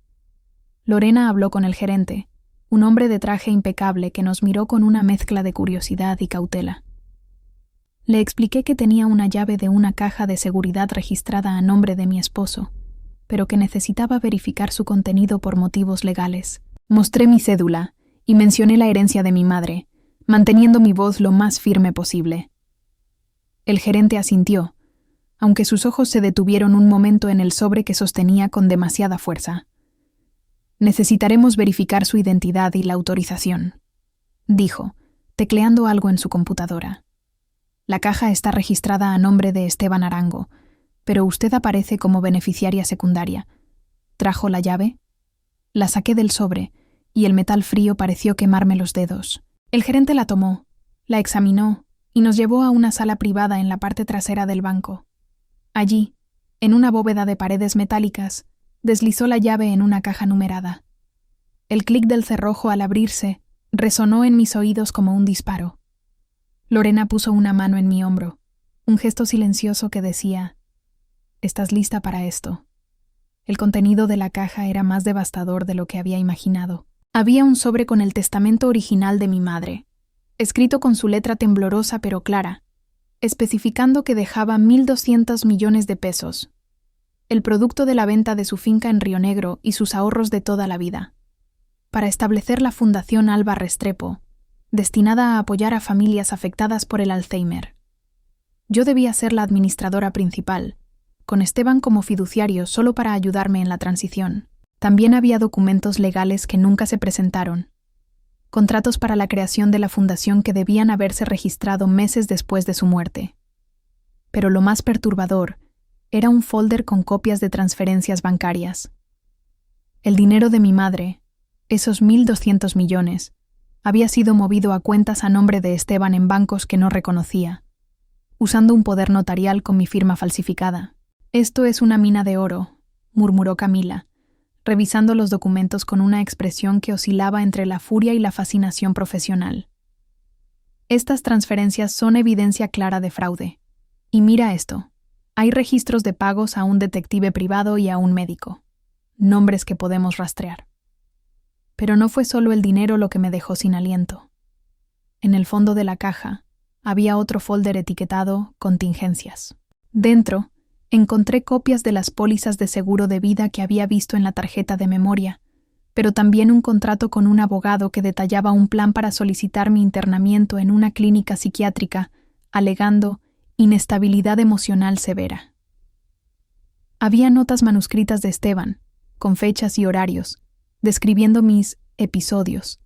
Lorena habló con el gerente, un hombre de traje impecable que nos miró con una mezcla de curiosidad y cautela. Le expliqué que tenía una llave de una caja de seguridad registrada a nombre de mi esposo, pero que necesitaba verificar su contenido por motivos legales. Mostré mi cédula y mencioné la herencia de mi madre, manteniendo mi voz lo más firme posible. El gerente asintió, aunque sus ojos se detuvieron un momento en el sobre que sostenía con demasiada fuerza. Necesitaremos verificar su identidad y la autorización, dijo, tecleando algo en su computadora. La caja está registrada a nombre de Esteban Arango, pero usted aparece como beneficiaria secundaria. ¿Trajo la llave? La saqué del sobre, y el metal frío pareció quemarme los dedos. El gerente la tomó, la examinó, y nos llevó a una sala privada en la parte trasera del banco. Allí, en una bóveda de paredes metálicas, deslizó la llave en una caja numerada. El clic del cerrojo al abrirse resonó en mis oídos como un disparo. Lorena puso una mano en mi hombro, un gesto silencioso que decía: «Estás lista para esto». El contenido de la caja era más devastador de lo que había imaginado. Había un sobre con el testamento original de mi madre, escrito con su letra temblorosa pero clara, especificando que dejaba 1.200 millones de pesos, el producto de la venta de su finca en Río Negro y sus ahorros de toda la vida, para establecer la Fundación Alba Restrepo, destinada a apoyar a familias afectadas por el Alzheimer. Yo debía ser la administradora principal, con Esteban como fiduciario solo para ayudarme en la transición. También había documentos legales que nunca se presentaron, contratos para la creación de la fundación que debían haberse registrado meses después de su muerte. Pero lo más perturbador era un folder con copias de transferencias bancarias. El dinero de mi madre, esos 1.200 millones, había sido movido a cuentas a nombre de Esteban en bancos que no reconocía, usando un poder notarial con mi firma falsificada. «Esto es una mina de oro», murmuró Camila, revisando los documentos con una expresión que oscilaba entre la furia y la fascinación profesional. «Estas transferencias son evidencia clara de fraude. Y mira esto. Hay registros de pagos a un detective privado y a un médico. Nombres que podemos rastrear». Pero no fue solo el dinero lo que me dejó sin aliento. En el fondo de la caja había otro folder etiquetado «Contingencias». Dentro, encontré copias de las pólizas de seguro de vida que había visto en la tarjeta de memoria, pero también un contrato con un abogado que detallaba un plan para solicitar mi internamiento en una clínica psiquiátrica, alegando inestabilidad emocional severa. Había notas manuscritas de Esteban, con fechas y horarios, describiendo mis episodios,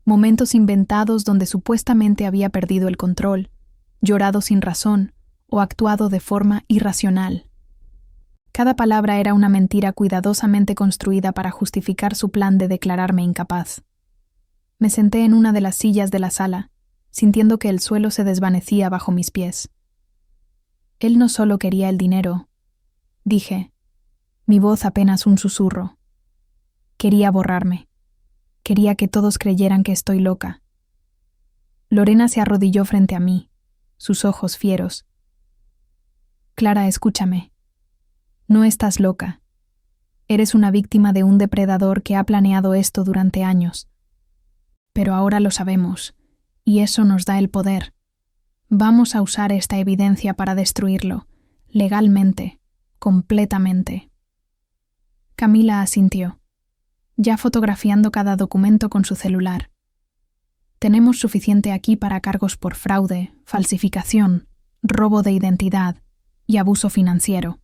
momentos inventados donde supuestamente había perdido el control, llorado sin razón o actuado de forma irracional. Cada palabra era una mentira cuidadosamente construida para justificar su plan de declararme incapaz. Me senté en una de las sillas de la sala, sintiendo que el suelo se desvanecía bajo mis pies. Él no solo quería el dinero, dije, mi voz apenas un susurro. Quería borrarme. Quería que todos creyeran que estoy loca. Lorena se arrodilló frente a mí, sus ojos fieros. «Clara, escúchame. No estás loca. Eres una víctima de un depredador que ha planeado esto durante años. Pero ahora lo sabemos, y eso nos da el poder. Vamos a usar esta evidencia para destruirlo, legalmente, completamente». Camila asintió, ya fotografiando cada documento con su celular. «Tenemos suficiente aquí para cargos por fraude, falsificación, robo de identidad y abuso financiero.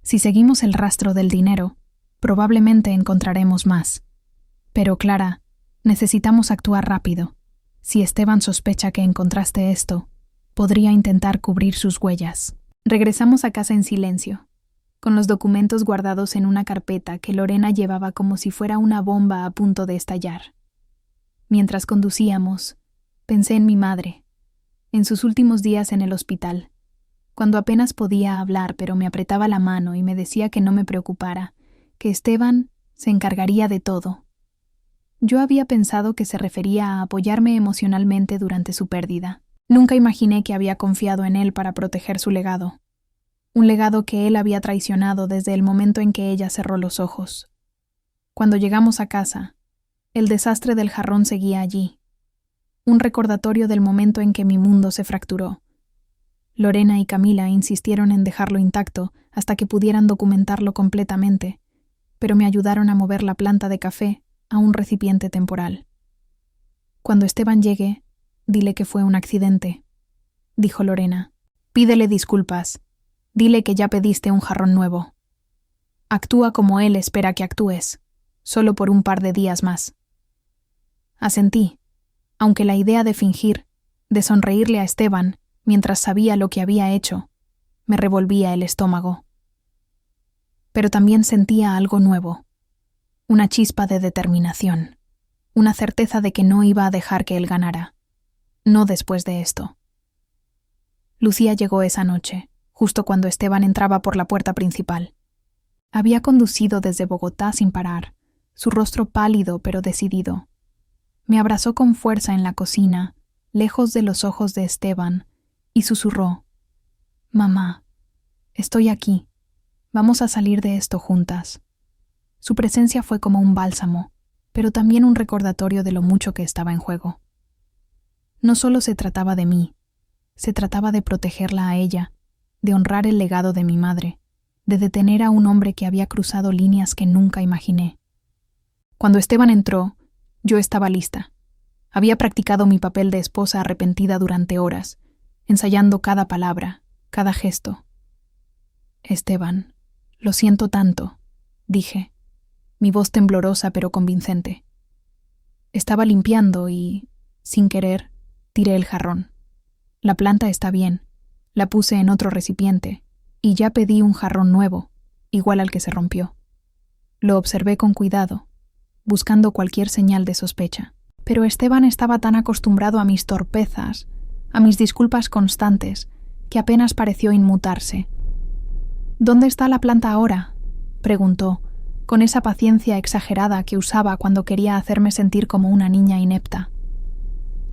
Si seguimos el rastro del dinero, probablemente encontraremos más. Pero, Clara, necesitamos actuar rápido. Si Esteban sospecha que encontraste esto, podría intentar cubrir sus huellas». Regresamos a casa en silencio, con los documentos guardados en una carpeta que Lorena llevaba como si fuera una bomba a punto de estallar. Mientras conducíamos, pensé en mi madre, en sus últimos días en el hospital, cuando apenas podía hablar pero me apretaba la mano y me decía que no me preocupara, que Esteban se encargaría de todo. Yo había pensado que se refería a apoyarme emocionalmente durante su pérdida. Nunca imaginé que había confiado en él para proteger su legado. Un legado que él había traicionado desde el momento en que ella cerró los ojos. Cuando llegamos a casa, el desastre del jarrón seguía allí. Un recordatorio del momento en que mi mundo se fracturó. Lorena y Camila insistieron en dejarlo intacto hasta que pudieran documentarlo completamente, pero me ayudaron a mover la planta de café a un recipiente temporal. Cuando Esteban llegue, dile que fue un accidente, dijo Lorena. Pídele disculpas. Dile que ya pediste un jarrón nuevo. Actúa como él espera que actúes, solo por un par de días más. Asentí, aunque la idea de fingir, de sonreírle a Esteban mientras sabía lo que había hecho, me revolvía el estómago. Pero también sentía algo nuevo, una chispa de determinación, una certeza de que no iba a dejar que él ganara, no después de esto. Lucía llegó esa noche, justo cuando Esteban entraba por la puerta principal. Había conducido desde Bogotá sin parar, su rostro pálido pero decidido. Me abrazó con fuerza en la cocina, lejos de los ojos de Esteban, y susurró: «Mamá, estoy aquí. Vamos a salir de esto juntas». Su presencia fue como un bálsamo, pero también un recordatorio de lo mucho que estaba en juego. No solo se trataba de mí, se trataba de protegerla a ella, de honrar el legado de mi madre, de detener a un hombre que había cruzado líneas que nunca imaginé. Cuando Esteban entró, yo estaba lista. Había practicado mi papel de esposa arrepentida durante horas, ensayando cada palabra, cada gesto. «Esteban, lo siento tanto», dije, mi voz temblorosa pero convincente. Estaba limpiando y, sin querer, tiré el jarrón. La planta está bien, la puse en otro recipiente, y ya pedí un jarrón nuevo, igual al que se rompió. Lo observé con cuidado, buscando cualquier señal de sospecha. Pero Esteban estaba tan acostumbrado a mis torpezas, a mis disculpas constantes, que apenas pareció inmutarse. «¿Dónde está la planta ahora?», preguntó, con esa paciencia exagerada que usaba cuando quería hacerme sentir como una niña inepta.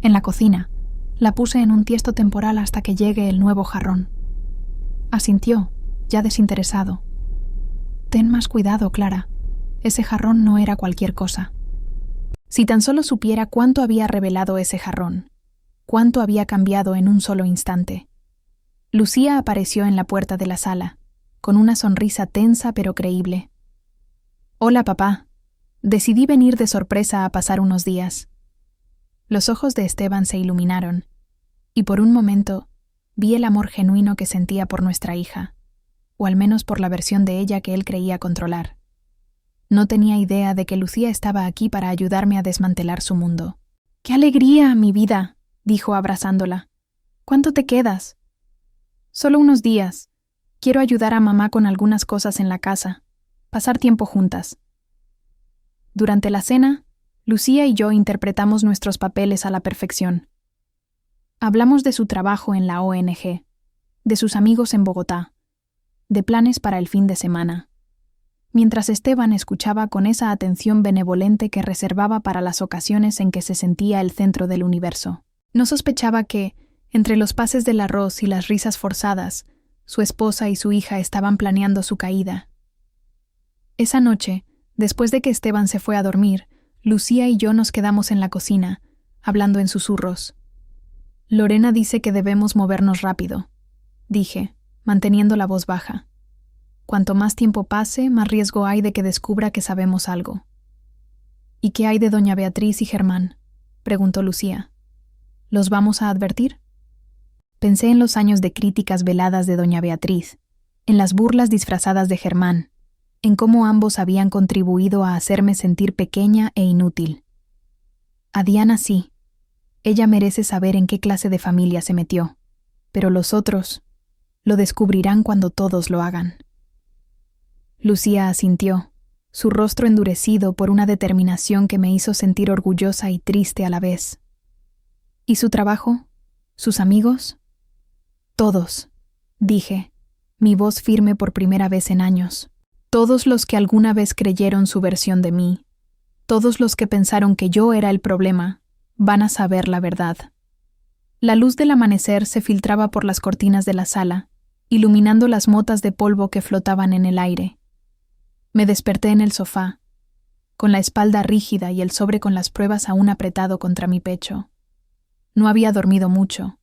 «En la cocina. La puse en un tiesto temporal hasta que llegue el nuevo jarrón». Asintió, ya desinteresado. «Ten más cuidado, Clara. Ese jarrón no era cualquier cosa». Si tan solo supiera cuánto había revelado ese jarrón, cuánto había cambiado en un solo instante. Lucía apareció en la puerta de la sala, con una sonrisa tensa pero creíble. «Hola, papá. Decidí venir de sorpresa a pasar unos días». Los ojos de Esteban se iluminaron, y por un momento vi el amor genuino que sentía por nuestra hija, o al menos por la versión de ella que él creía controlar. No tenía idea de que Lucía estaba aquí para ayudarme a desmantelar su mundo. «¡Qué alegría, mi vida!», dijo abrazándola. «¿Cuánto te quedas?» «Solo unos días. Quiero ayudar a mamá con algunas cosas en la casa. Pasar tiempo juntas». Durante la cena, Lucía y yo interpretamos nuestros papeles a la perfección. Hablamos de su trabajo en la ONG, de sus amigos en Bogotá, de planes para el fin de semana, mientras Esteban escuchaba con esa atención benevolente que reservaba para las ocasiones en que se sentía el centro del universo. No sospechaba que, entre los pases del arroz y las risas forzadas, su esposa y su hija estaban planeando su caída. Esa noche, después de que Esteban se fue a dormir, Lucía y yo nos quedamos en la cocina, hablando en susurros. «Lorena dice que debemos movernos rápido», dije, manteniendo la voz baja. «Cuanto más tiempo pase, más riesgo hay de que descubra que sabemos algo». «¿Y qué hay de doña Beatriz y Germán?», preguntó Lucía. «¿Los vamos a advertir?». Pensé en los años de críticas veladas de doña Beatriz, en las burlas disfrazadas de Germán, en cómo ambos habían contribuido a hacerme sentir pequeña e inútil. A Diana sí. Ella merece saber en qué clase de familia se metió, pero los otros lo descubrirán cuando todos lo hagan. Lucía asintió, su rostro endurecido por una determinación que me hizo sentir orgullosa y triste a la vez. ¿Y su trabajo? ¿Sus amigos? «Todos», dije, mi voz firme por primera vez en años. «Todos los que alguna vez creyeron su versión de mí, todos los que pensaron que yo era el problema, van a saber la verdad». La luz del amanecer se filtraba por las cortinas de la sala, iluminando las motas de polvo que flotaban en el aire. Me desperté en el sofá, con la espalda rígida y el sobre con las pruebas aún apretado contra mi pecho. No había dormido mucho,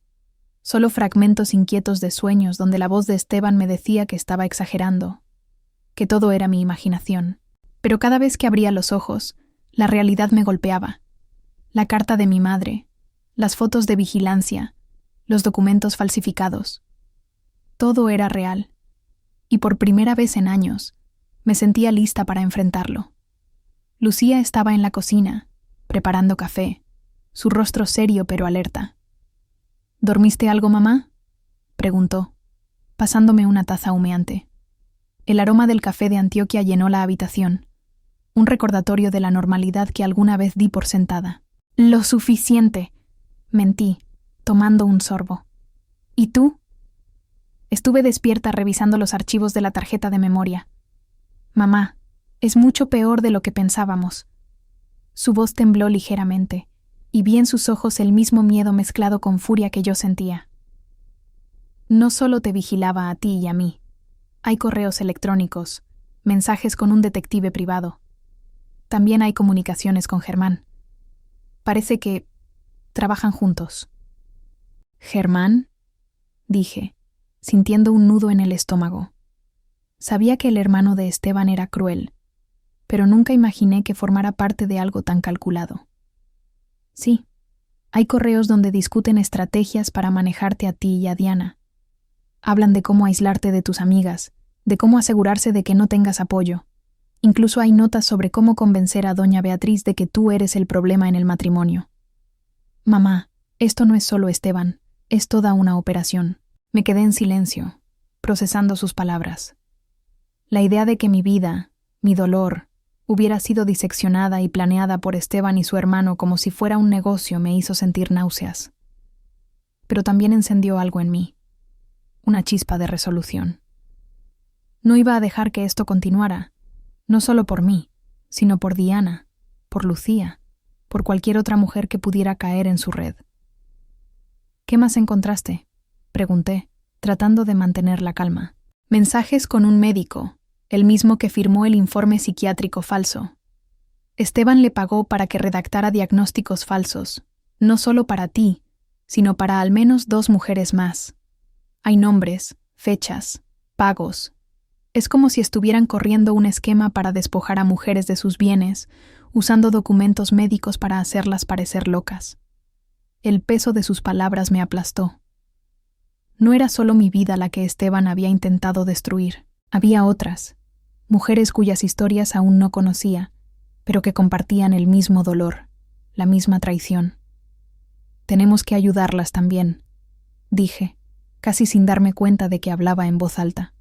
solo fragmentos inquietos de sueños donde la voz de Esteban me decía que estaba exagerando, que todo era mi imaginación. Pero cada vez que abría los ojos, la realidad me golpeaba. La carta de mi madre, las fotos de vigilancia, los documentos falsificados. Todo era real, y por primera vez en años me sentía lista para enfrentarlo. Lucía estaba en la cocina, preparando café, su rostro serio pero alerta. ¿Dormiste algo, mamá?, preguntó, pasándome una taza humeante. El aroma del café de Antioquia llenó la habitación, un recordatorio de la normalidad que alguna vez di por sentada. Lo suficiente, mentí, tomando un sorbo. ¿Y tú? Estuve despierta revisando los archivos de la tarjeta de memoria. Mamá, es mucho peor de lo que pensábamos. Su voz tembló ligeramente, y vi en sus ojos el mismo miedo mezclado con furia que yo sentía. No solo te vigilaba a ti y a mí. Hay correos electrónicos, mensajes con un detective privado. También hay comunicaciones con Germán. Parece que trabajan juntos. ¿Germán?, dije, sintiendo un nudo en el estómago. Sabía que el hermano de Esteban era cruel, pero nunca imaginé que formara parte de algo tan calculado. Sí, hay correos donde discuten estrategias para manejarte a ti y a Diana. Hablan de cómo aislarte de tus amigas, de cómo asegurarse de que no tengas apoyo. Incluso hay notas sobre cómo convencer a doña Beatriz de que tú eres el problema en el matrimonio. Mamá, esto no es solo Esteban, es toda una operación. Me quedé en silencio, procesando sus palabras. La idea de que mi vida, mi dolor, hubiera sido diseccionada y planeada por Esteban y su hermano como si fuera un negocio me hizo sentir náuseas. Pero también encendió algo en mí, una chispa de resolución. No iba a dejar que esto continuara, no solo por mí, sino por Diana, por Lucía, por cualquier otra mujer que pudiera caer en su red. ¿Qué más encontraste?, pregunté, tratando de mantener la calma. Mensajes con un médico, el mismo que firmó el informe psiquiátrico falso. Esteban le pagó para que redactara diagnósticos falsos, no solo para ti, sino para al menos 2 mujeres más. Hay nombres, fechas, pagos. Es como si estuvieran corriendo un esquema para despojar a mujeres de sus bienes, usando documentos médicos para hacerlas parecer locas. El peso de sus palabras me aplastó. No era solo mi vida la que Esteban había intentado destruir. Había otras, mujeres cuyas historias aún no conocía, pero que compartían el mismo dolor, la misma traición. Tenemos que ayudarlas también, dije, casi sin darme cuenta de que hablaba en voz alta.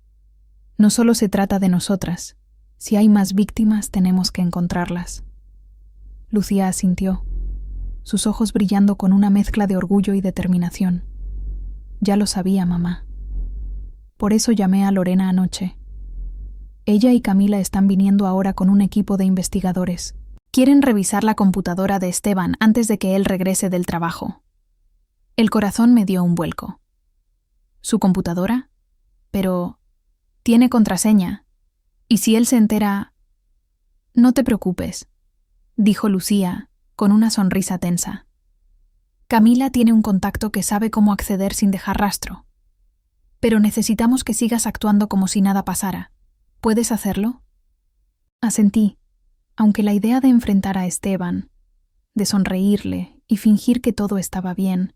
No solo se trata de nosotras. Si hay más víctimas, tenemos que encontrarlas. Lucía asintió, sus ojos brillando con una mezcla de orgullo y determinación. Ya lo sabía, mamá. Por eso llamé a Lorena anoche. Ella y Camila están viniendo ahora con un equipo de investigadores. Quieren revisar la computadora de Esteban antes de que él regrese del trabajo. El corazón me dio un vuelco. ¿Su computadora? Pero tiene contraseña. ¿Y si él se entera? No te preocupes, dijo Lucía, con una sonrisa tensa. Camila tiene un contacto que sabe cómo acceder sin dejar rastro. Pero necesitamos que sigas actuando como si nada pasara. ¿Puedes hacerlo? Asentí, aunque la idea de enfrentar a Esteban, de sonreírle y fingir que todo estaba bien,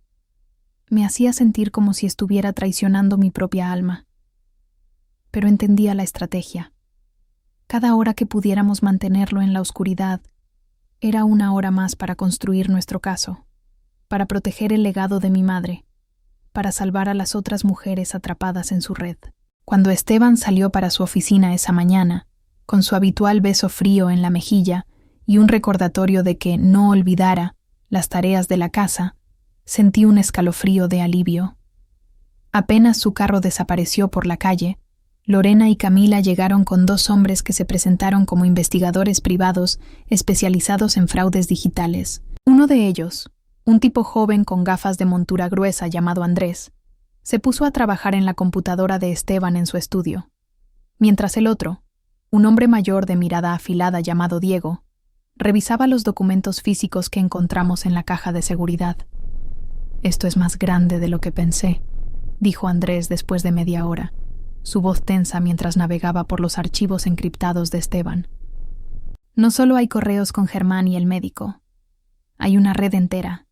me hacía sentir como si estuviera traicionando mi propia alma. Pero entendía la estrategia. Cada hora que pudiéramos mantenerlo en la oscuridad era una hora más para construir nuestro caso, para proteger el legado de mi madre, para salvar a las otras mujeres atrapadas en su red. Cuando Esteban salió para su oficina esa mañana, con su habitual beso frío en la mejilla y un recordatorio de que no olvidara las tareas de la casa, sentí un escalofrío de alivio. Apenas su carro desapareció por la calle, Lorena y Camila llegaron con 2 hombres que se presentaron como investigadores privados especializados en fraudes digitales. Uno de ellos, un tipo joven con gafas de montura gruesa llamado Andrés, se puso a trabajar en la computadora de Esteban en su estudio, mientras el otro, un hombre mayor de mirada afilada llamado Diego, revisaba los documentos físicos que encontramos en la caja de seguridad. «Esto es más grande de lo que pensé», dijo Andrés después de media hora, su voz tensa mientras navegaba por los archivos encriptados de Esteban. «No solo hay correos con Germán y el médico. Hay una red entera.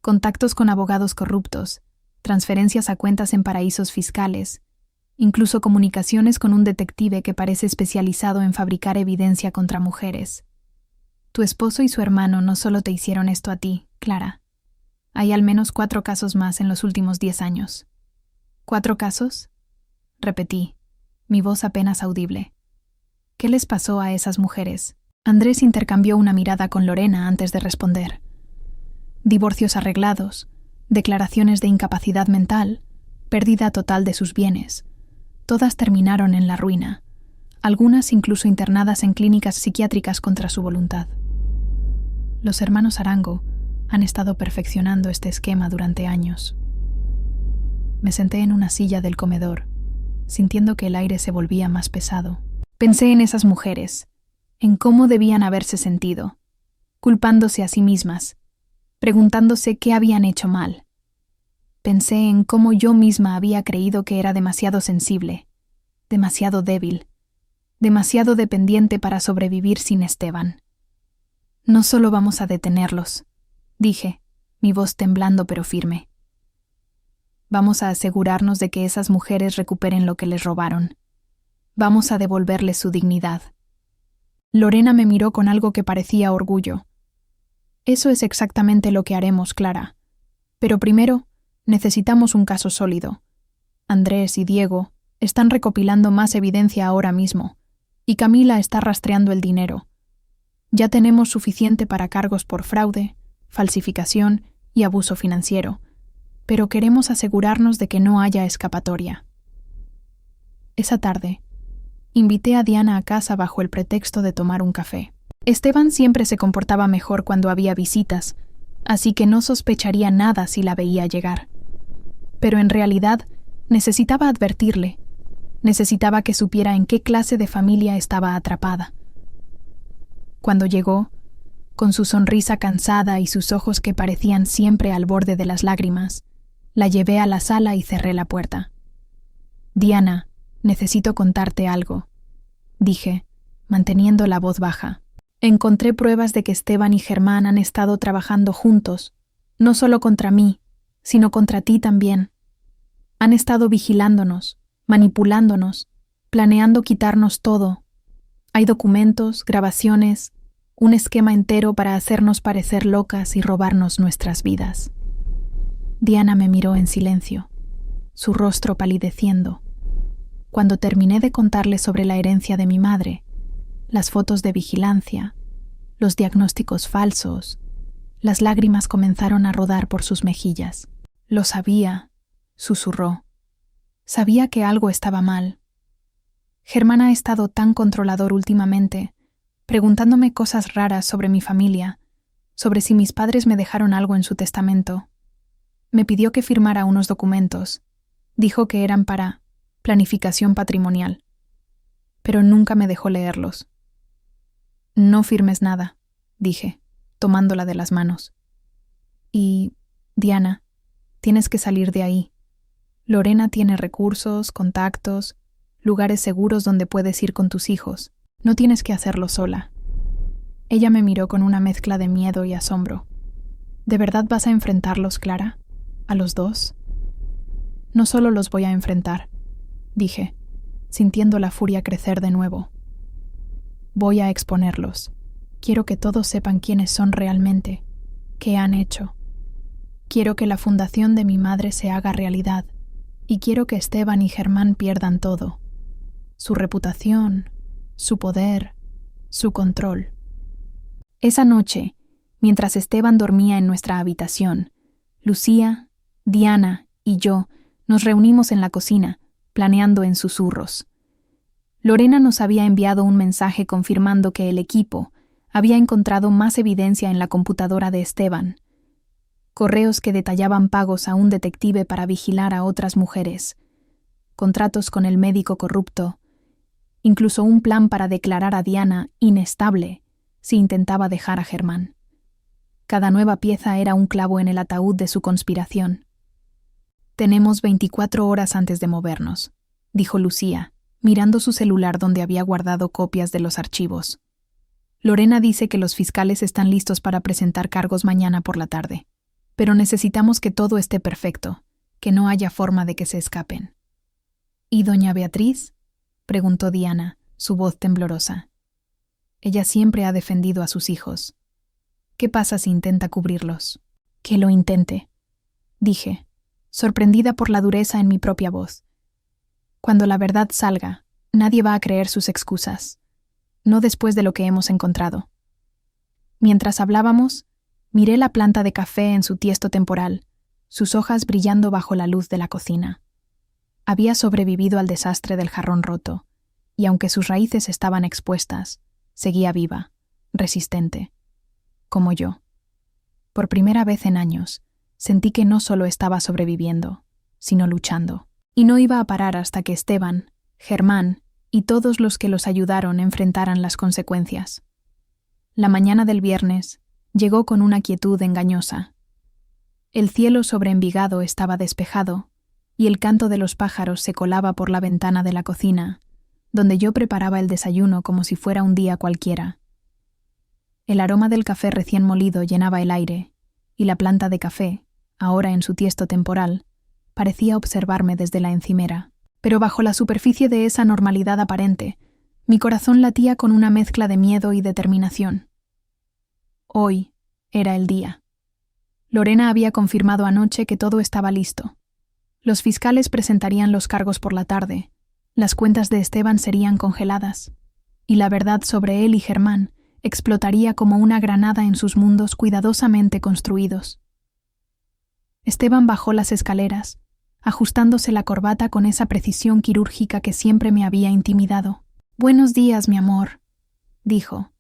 Contactos con abogados corruptos, transferencias a cuentas en paraísos fiscales, incluso comunicaciones con un detective que parece especializado en fabricar evidencia contra mujeres. Tu esposo y su hermano no solo te hicieron esto a ti, Clara. Hay al menos 4 casos más en los últimos 10 años. ¿4 casos? Repetí, mi voz apenas audible. ¿Qué les pasó a esas mujeres? Andrés intercambió una mirada con Lorena antes de responder. Divorcios arreglados, declaraciones de incapacidad mental, pérdida total de sus bienes. Todas terminaron en la ruina, algunas incluso internadas en clínicas psiquiátricas contra su voluntad. Los hermanos Arango han estado perfeccionando este esquema durante años. Me senté en una silla del comedor, sintiendo que el aire se volvía más pesado. Pensé en esas mujeres, en cómo debían haberse sentido, culpándose a sí mismas, preguntándose qué habían hecho mal. Pensé en cómo yo misma había creído que era demasiado sensible, demasiado débil, demasiado dependiente para sobrevivir sin Esteban. No solo vamos a detenerlos, dije, mi voz temblando pero firme. Vamos a asegurarnos de que esas mujeres recuperen lo que les robaron. Vamos a devolverles su dignidad. Lorena me miró con algo que parecía orgullo. Eso es exactamente lo que haremos, Clara. Pero primero, necesitamos un caso sólido. Andrés y Diego están recopilando más evidencia ahora mismo, y Camila está rastreando el dinero. Ya tenemos suficiente para cargos por fraude, falsificación y abuso financiero, pero queremos asegurarnos de que no haya escapatoria. Esa tarde, invité a Diana a casa bajo el pretexto de tomar un café. Esteban siempre se comportaba mejor cuando había visitas, así que no sospecharía nada si la veía llegar. Pero en realidad, necesitaba advertirle. Necesitaba que supiera en qué clase de familia estaba atrapada. Cuando llegó, con su sonrisa cansada y sus ojos que parecían siempre al borde de las lágrimas, la llevé a la sala y cerré la puerta. «Diana, necesito contarte algo», dije, manteniendo la voz baja. Encontré pruebas de que Esteban y Germán han estado trabajando juntos, no solo contra mí, sino contra ti también. Han estado vigilándonos, manipulándonos, planeando quitarnos todo. Hay documentos, grabaciones, un esquema entero para hacernos parecer locas y robarnos nuestras vidas. Diana me miró en silencio, su rostro palideciendo. Cuando terminé de contarle sobre la herencia de mi madre, las fotos de vigilancia, los diagnósticos falsos, las lágrimas comenzaron a rodar por sus mejillas. Lo sabía, susurró. Sabía que algo estaba mal. Germán ha estado tan controlador últimamente, preguntándome cosas raras sobre mi familia, sobre si mis padres me dejaron algo en su testamento. Me pidió que firmara unos documentos. Dijo que eran para planificación patrimonial. Pero nunca me dejó leerlos. «No firmes nada», dije, tomándola de las manos. «Y, Diana, tienes que salir de ahí. Lorena tiene recursos, contactos, lugares seguros donde puedes ir con tus hijos. No tienes que hacerlo sola». Ella me miró con una mezcla de miedo y asombro. «¿De verdad vas a enfrentarlos, Clara? ¿A los dos?» «No solo los voy a enfrentar», dije, sintiendo la furia crecer de nuevo. «Voy a exponerlos. Quiero que todos sepan quiénes son realmente, qué han hecho. Quiero que la fundación de mi madre se haga realidad, y quiero que Esteban y Germán pierdan todo. Su reputación, su poder, su control». Esa noche, mientras Esteban dormía en nuestra habitación, Lucía, Diana y yo nos reunimos en la cocina, planeando en susurros. Lorena nos había enviado un mensaje confirmando que el equipo había encontrado más evidencia en la computadora de Esteban. Correos que detallaban pagos a un detective para vigilar a otras mujeres, contratos con el médico corrupto, incluso un plan para declarar a Diana inestable si intentaba dejar a Germán. Cada nueva pieza era un clavo en el ataúd de su conspiración. «Tenemos 24 horas antes de movernos», dijo Lucía, mirando su celular donde había guardado copias de los archivos. Lorena dice que los fiscales están listos para presentar cargos mañana por la tarde, pero necesitamos que todo esté perfecto, que no haya forma de que se escapen. ¿Y doña Beatriz?, preguntó Diana, su voz temblorosa. Ella siempre ha defendido a sus hijos. ¿Qué pasa si intenta cubrirlos? Que lo intente, dije, sorprendida por la dureza en mi propia voz. Cuando la verdad salga, nadie va a creer sus excusas, no después de lo que hemos encontrado. Mientras hablábamos, miré la planta de café en su tiesto temporal, sus hojas brillando bajo la luz de la cocina. Había sobrevivido al desastre del jarrón roto, y aunque sus raíces estaban expuestas, seguía viva, resistente, como yo. Por primera vez en años, sentí que no solo estaba sobreviviendo, sino luchando. Y no iba a parar hasta que Esteban, Germán y todos los que los ayudaron enfrentaran las consecuencias. La mañana del viernes llegó con una quietud engañosa. El cielo sobre Envigado estaba despejado y el canto de los pájaros se colaba por la ventana de la cocina, donde yo preparaba el desayuno como si fuera un día cualquiera. El aroma del café recién molido llenaba el aire, y la planta de café, ahora en su tiesto temporal, parecía observarme desde la encimera. Pero bajo la superficie de esa normalidad aparente, mi corazón latía con una mezcla de miedo y determinación. Hoy era el día. Lorena había confirmado anoche que todo estaba listo. Los fiscales presentarían los cargos por la tarde, las cuentas de Esteban serían congeladas, y la verdad sobre él y Germán explotaría como una granada en sus mundos cuidadosamente construidos. Esteban bajó las escaleras, ajustándose la corbata con esa precisión quirúrgica que siempre me había intimidado. «Buenos días, mi amor», dijo,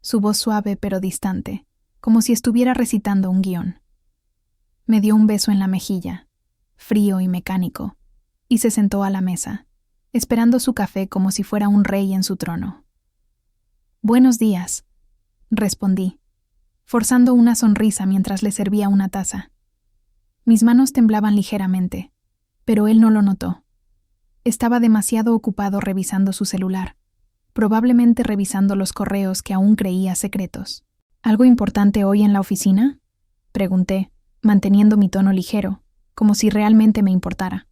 su voz suave pero distante, como si estuviera recitando un guión. Me dio un beso en la mejilla, frío y mecánico, y se sentó a la mesa, esperando su café como si fuera un rey en su trono. «Buenos días», respondí, forzando una sonrisa mientras le servía una taza. Mis manos temblaban ligeramente, pero él no lo notó. Estaba demasiado ocupado revisando su celular, probablemente revisando los correos que aún creía secretos. ¿Algo importante hoy en la oficina?, pregunté, manteniendo mi tono ligero, como si realmente me importara.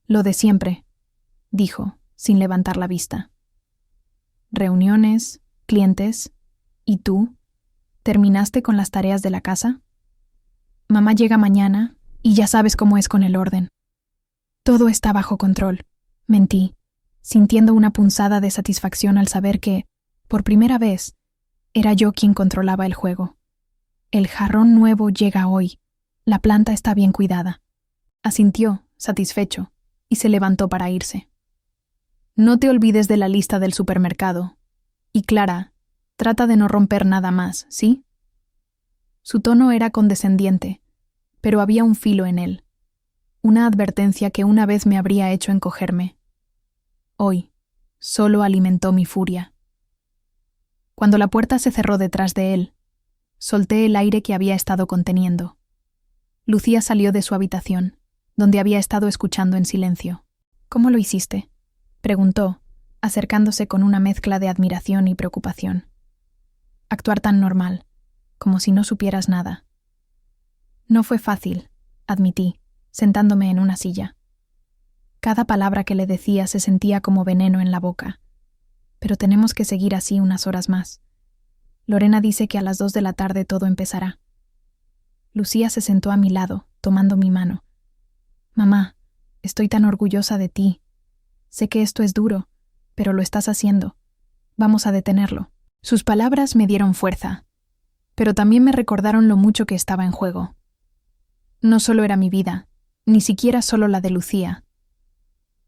Lo de siempre, dijo, sin levantar la vista. Reuniones, clientes, ¿y tú? ¿Terminaste con las tareas de la casa? Mamá llega mañana y ya sabes cómo es con el orden. Todo está bajo control, mentí, sintiendo una punzada de satisfacción al saber que, por primera vez, era yo quien controlaba el juego. El jarrón nuevo llega hoy, la planta está bien cuidada. Asintió, satisfecho, y se levantó para irse. No te olvides de la lista del supermercado. Y Clara, trata de no romper nada más, ¿sí? Su tono era condescendiente, pero había un filo en él, una advertencia que una vez me habría hecho encogerme. Hoy, solo alimentó mi furia. Cuando la puerta se cerró detrás de él, solté el aire que había estado conteniendo. Lucía salió de su habitación, donde había estado escuchando en silencio. ¿Cómo lo hiciste?, preguntó, acercándose con una mezcla de admiración y preocupación. Actuar tan normal, como si no supieras nada. No fue fácil, admití, sentándome en una silla. Cada palabra que le decía se sentía como veneno en la boca. Pero tenemos que seguir así unas horas más. Lorena dice que a las 2 de la tarde todo empezará. Lucía se sentó a mi lado, tomando mi mano. Mamá, estoy tan orgullosa de ti. Sé que esto es duro, pero lo estás haciendo. Vamos a detenerlo. Sus palabras me dieron fuerza, pero también me recordaron lo mucho que estaba en juego. No solo era mi vida, ni siquiera solo la de Lucía.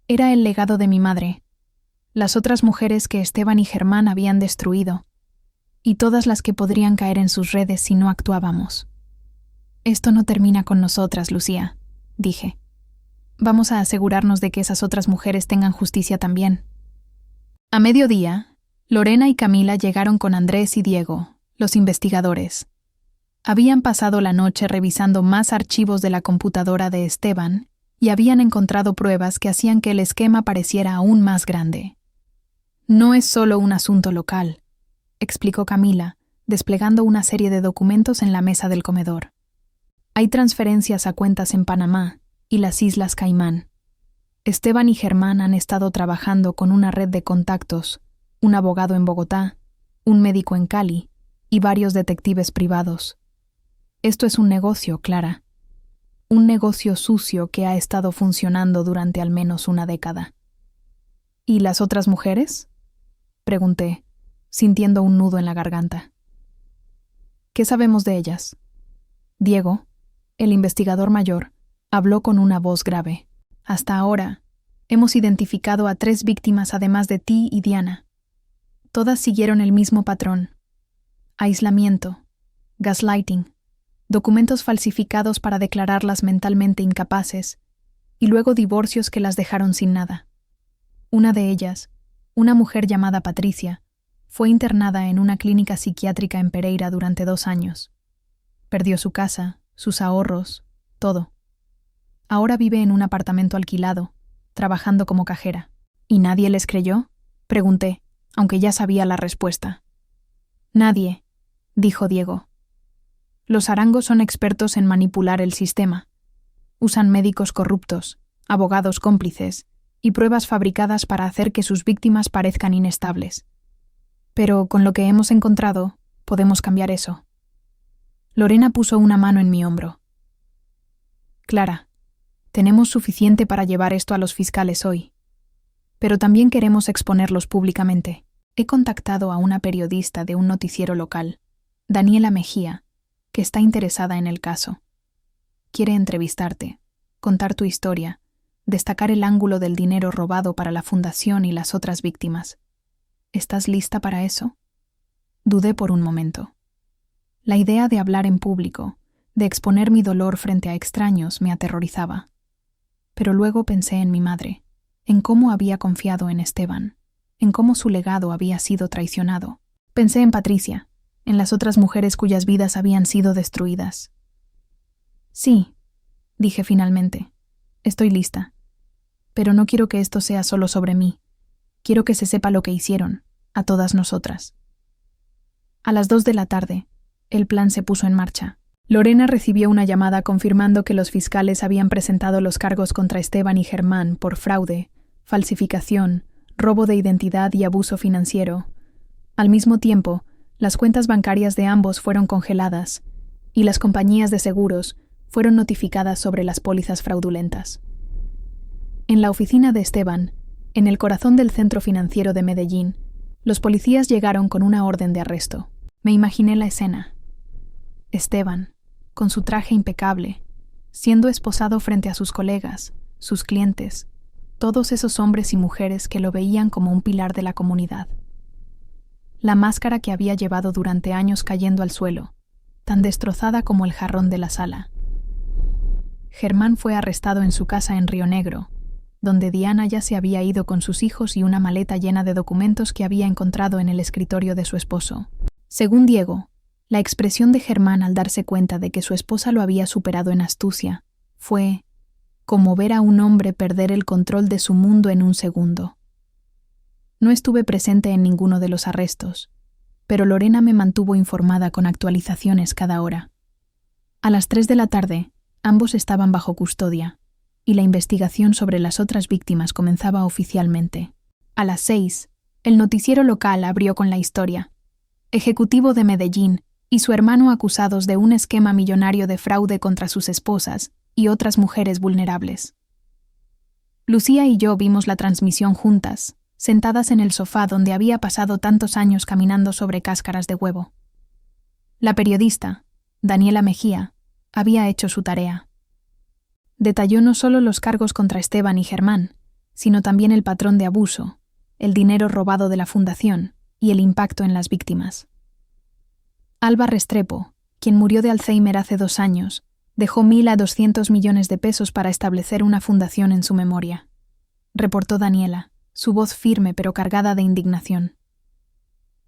Era el legado de mi madre, las otras mujeres que Esteban y Germán habían destruido, y todas las que podrían caer en sus redes si no actuábamos. Esto no termina con nosotras, Lucía, dije. Vamos a asegurarnos de que esas otras mujeres tengan justicia también. A mediodía, Lorena y Camila llegaron con Andrés y Diego, los investigadores. Habían pasado la noche revisando más archivos de la computadora de Esteban y habían encontrado pruebas que hacían que el esquema pareciera aún más grande. No es solo un asunto local. explicó Camila, desplegando una serie de documentos en la mesa del comedor. Hay transferencias a cuentas en Panamá y las Islas Caimán. Esteban y Germán han estado trabajando con una red de contactos, un abogado en Bogotá, un médico en Cali y varios detectives privados. Esto es un negocio, Clara. Un negocio sucio que ha estado funcionando durante al menos una década. ¿Y las otras mujeres?, pregunté, sintiendo un nudo en la garganta. ¿Qué sabemos de ellas? Diego, el investigador mayor, habló con una voz grave. Hasta ahora, hemos identificado a 3 víctimas además de ti y Diana. Todas siguieron el mismo patrón: aislamiento, gaslighting, documentos falsificados para declararlas mentalmente incapaces, y luego divorcios que las dejaron sin nada. Una de ellas, una mujer llamada Patricia, fue internada en una clínica psiquiátrica en Pereira durante 2 años. Perdió su casa, sus ahorros, todo. Ahora vive en un apartamento alquilado, trabajando como cajera. ¿Y nadie les creyó?, pregunté, aunque ya sabía la respuesta. Nadie, dijo Diego. Los arangos son expertos en manipular el sistema. Usan médicos corruptos, abogados cómplices y pruebas fabricadas para hacer que sus víctimas parezcan inestables. Pero con lo que hemos encontrado, podemos cambiar eso. Lorena puso una mano en mi hombro. Clara, tenemos suficiente para llevar esto a los fiscales hoy. Pero también queremos exponerlos públicamente. He contactado a una periodista de un noticiero local, Daniela Mejía, que está interesada en el caso. Quiere entrevistarte, contar tu historia, destacar el ángulo del dinero robado para la fundación y las otras víctimas. ¿Estás lista para eso? Dudé por un momento. La idea de hablar en público, de exponer mi dolor frente a extraños, me aterrorizaba. Pero luego pensé en mi madre, en cómo había confiado en Esteban, en cómo su legado había sido traicionado. Pensé en Patricia, en las otras mujeres cuyas vidas habían sido destruidas. Sí, dije finalmente, estoy lista. Pero no quiero que esto sea solo sobre mí. Quiero que se sepa lo que hicieron, a todas nosotras. A las 2 de la tarde, el plan se puso en marcha. Lorena recibió una llamada confirmando que los fiscales habían presentado los cargos contra Esteban y Germán por fraude, falsificación, robo de identidad y abuso financiero. Al mismo tiempo, las cuentas bancarias de ambos fueron congeladas y las compañías de seguros fueron notificadas sobre las pólizas fraudulentas. En la oficina de Esteban, en el corazón del centro financiero de Medellín, los policías llegaron con una orden de arresto. Me imaginé la escena. Esteban, con su traje impecable, siendo esposado frente a sus colegas, sus clientes, todos esos hombres y mujeres que lo veían como un pilar de la comunidad. La máscara que había llevado durante años cayendo al suelo, tan destrozada como el jarrón de la sala. Germán fue arrestado en su casa en Río Negro, donde Diana ya se había ido con sus hijos y una maleta llena de documentos que había encontrado en el escritorio de su esposo. Según Diego, la expresión de Germán al darse cuenta de que su esposa lo había superado en astucia fue como ver a un hombre perder el control de su mundo en un segundo. No estuve presente en ninguno de los arrestos, pero Lorena me mantuvo informada con actualizaciones cada hora. A las 3 de la tarde, ambos estaban bajo custodia, y la investigación sobre las otras víctimas comenzaba oficialmente. A las 6, el noticiero local abrió con la historia. Ejecutivo de Medellín y su hermano acusados de un esquema millonario de fraude contra sus esposas y otras mujeres vulnerables. Lucía y yo vimos la transmisión juntas, sentadas en el sofá donde había pasado tantos años caminando sobre cáscaras de huevo. La periodista, Daniela Mejía, había hecho su tarea. Detalló no solo los cargos contra Esteban y Germán, sino también el patrón de abuso, el dinero robado de la fundación y el impacto en las víctimas. Alba Restrepo, quien murió de Alzheimer hace 2 años, dejó 1.000 a 200 millones de pesos para establecer una fundación en su memoria, reportó Daniela, su voz firme pero cargada de indignación.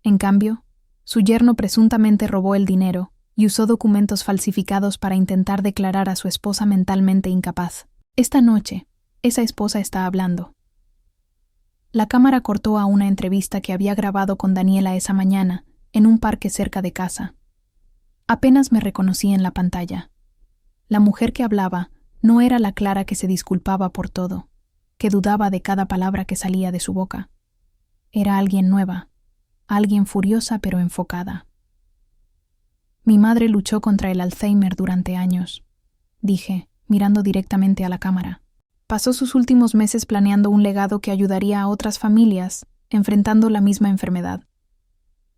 En cambio, su yerno presuntamente robó el dinero y usó documentos falsificados para intentar declarar a su esposa mentalmente incapaz. Esta noche, esa esposa está hablando. La cámara cortó a una entrevista que había grabado con Daniela esa mañana en un parque cerca de casa. Apenas me reconocí en la pantalla. La mujer que hablaba no era la Clara que se disculpaba por todo, que dudaba de cada palabra que salía de su boca. Era alguien nueva, alguien furiosa pero enfocada. Mi madre luchó contra el Alzheimer durante años, dije, mirando directamente a la cámara. Pasó sus últimos meses planeando un legado que ayudaría a otras familias enfrentando la misma enfermedad.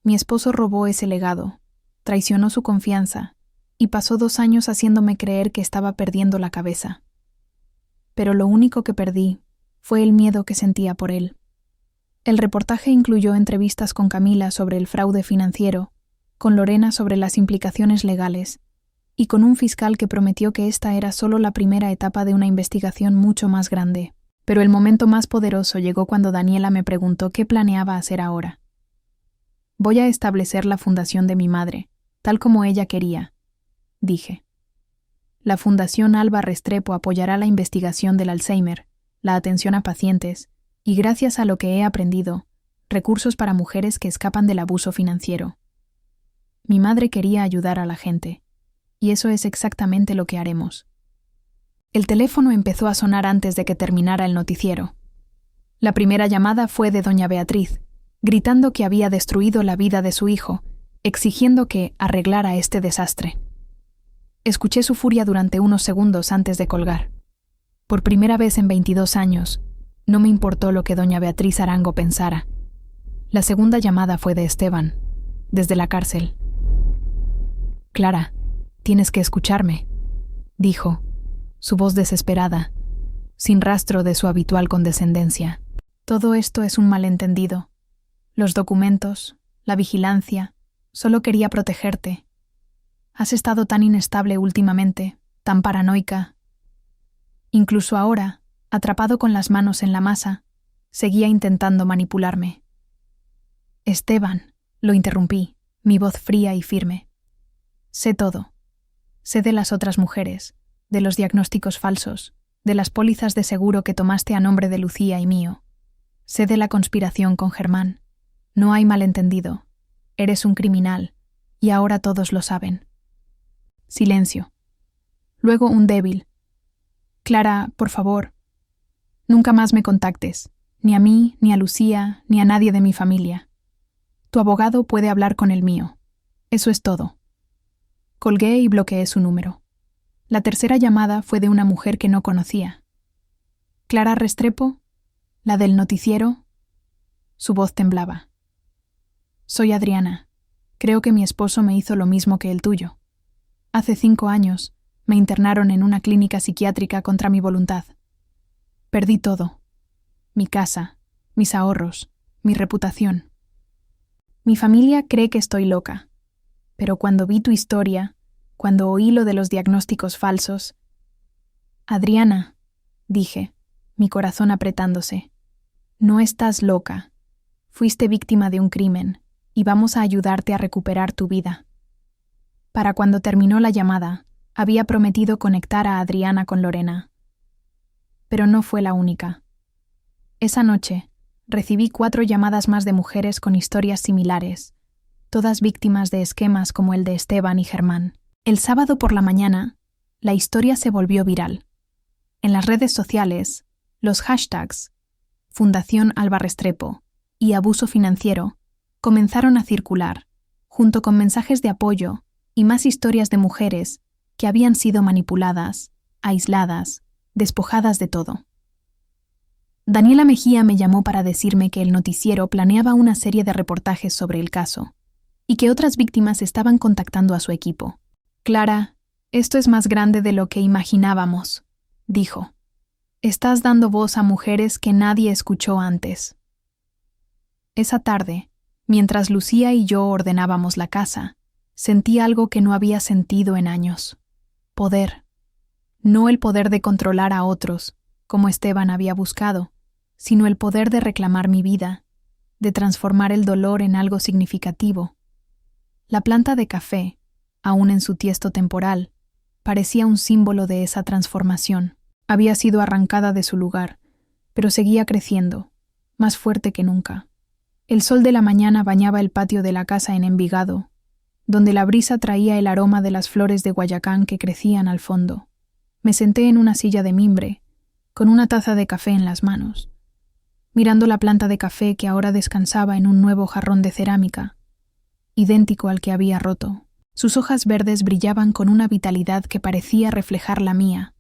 Mi esposo robó ese legado, traicionó su confianza y pasó 2 años haciéndome creer que estaba perdiendo la cabeza. Pero lo único que perdí fue el miedo que sentía por él. El reportaje incluyó entrevistas con Camila sobre el fraude financiero, con Lorena sobre las implicaciones legales y con un fiscal que prometió que esta era solo la primera etapa de una investigación mucho más grande. Pero el momento más poderoso llegó cuando Daniela me preguntó qué planeaba hacer ahora. Voy a establecer la fundación de mi madre, tal como ella quería, dije. La Fundación Alba Restrepo apoyará la investigación del Alzheimer, la atención a pacientes y, gracias a lo que he aprendido, recursos para mujeres que escapan del abuso financiero. Mi madre quería ayudar a la gente, y eso es exactamente lo que haremos. El teléfono empezó a sonar antes de que terminara el noticiero. La primera llamada fue de doña Beatriz, gritando que había destruido la vida de su hijo, exigiendo que arreglara este desastre. Escuché su furia durante unos segundos antes de colgar. Por primera vez en 22 años, no me importó lo que doña Beatriz Arango pensara. La segunda llamada fue de Esteban, desde la cárcel. «Clara, tienes que escucharme», dijo, su voz desesperada, sin rastro de su habitual condescendencia. «Todo esto es un malentendido. Los documentos, la vigilancia, solo quería protegerte. Has estado tan inestable últimamente, tan paranoica. Incluso ahora, atrapado con las manos en la masa, seguía intentando manipularme». «Esteban», lo interrumpí, mi voz fría y firme. «Sé todo. Sé de las otras mujeres, de los diagnósticos falsos, de las pólizas de seguro que tomaste a nombre de Lucía y mío. Sé de la conspiración con Germán. No hay malentendido. Eres un criminal, y ahora todos lo saben». Silencio. Luego un débil. «Clara, por favor, nunca más me contactes, ni a mí, ni a Lucía, ni a nadie de mi familia. Tu abogado puede hablar con el mío. Eso es todo». Colgué y bloqueé su número. La tercera llamada fue de una mujer que no conocía. «¿Clara Restrepo? ¿La del noticiero?» Su voz temblaba. «Soy Adriana. Creo que mi esposo me hizo lo mismo que el tuyo. Hace 5 años me internaron en una clínica psiquiátrica contra mi voluntad. Perdí todo. Mi casa, mis ahorros, mi reputación. Mi familia cree que estoy loca, pero cuando vi tu historia, cuando oí lo de los diagnósticos falsos... Adriana», dije, mi corazón apretándose, «no estás loca. Fuiste víctima de un crimen y vamos a ayudarte a recuperar tu vida». Para cuando terminó la llamada, había prometido conectar a Adriana con Lorena. Pero no fue la única. Esa noche, recibí 4 llamadas más de mujeres con historias similares, todas víctimas de esquemas como el de Esteban y Germán. El sábado por la mañana, la historia se volvió viral. En las redes sociales, los hashtags Fundación Alba Restrepo y Abuso Financiero comenzaron a circular, junto con mensajes de apoyo y más historias de mujeres que habían sido manipuladas, aisladas, despojadas de todo. Daniela Mejía me llamó para decirme que el noticiero planeaba una serie de reportajes sobre el caso y que otras víctimas estaban contactando a su equipo. «Clara, esto es más grande de lo que imaginábamos», dijo. «Estás dando voz a mujeres que nadie escuchó antes». Esa tarde, mientras Lucía y yo ordenábamos la casa, sentí algo que no había sentido en años. Poder. No el poder de controlar a otros, como Esteban había buscado, sino el poder de reclamar mi vida, de transformar el dolor en algo significativo. La planta de café, aún en su tiesto temporal, parecía un símbolo de esa transformación. Había sido arrancada de su lugar, pero seguía creciendo, más fuerte que nunca. El sol de la mañana bañaba el patio de la casa en Envigado, donde la brisa traía el aroma de las flores de guayacán que crecían al fondo. Me senté en una silla de mimbre, con una taza de café en las manos, mirando la planta de café que ahora descansaba en un nuevo jarrón de cerámica, idéntico al que había roto. Sus hojas verdes brillaban con una vitalidad que parecía reflejar la mía,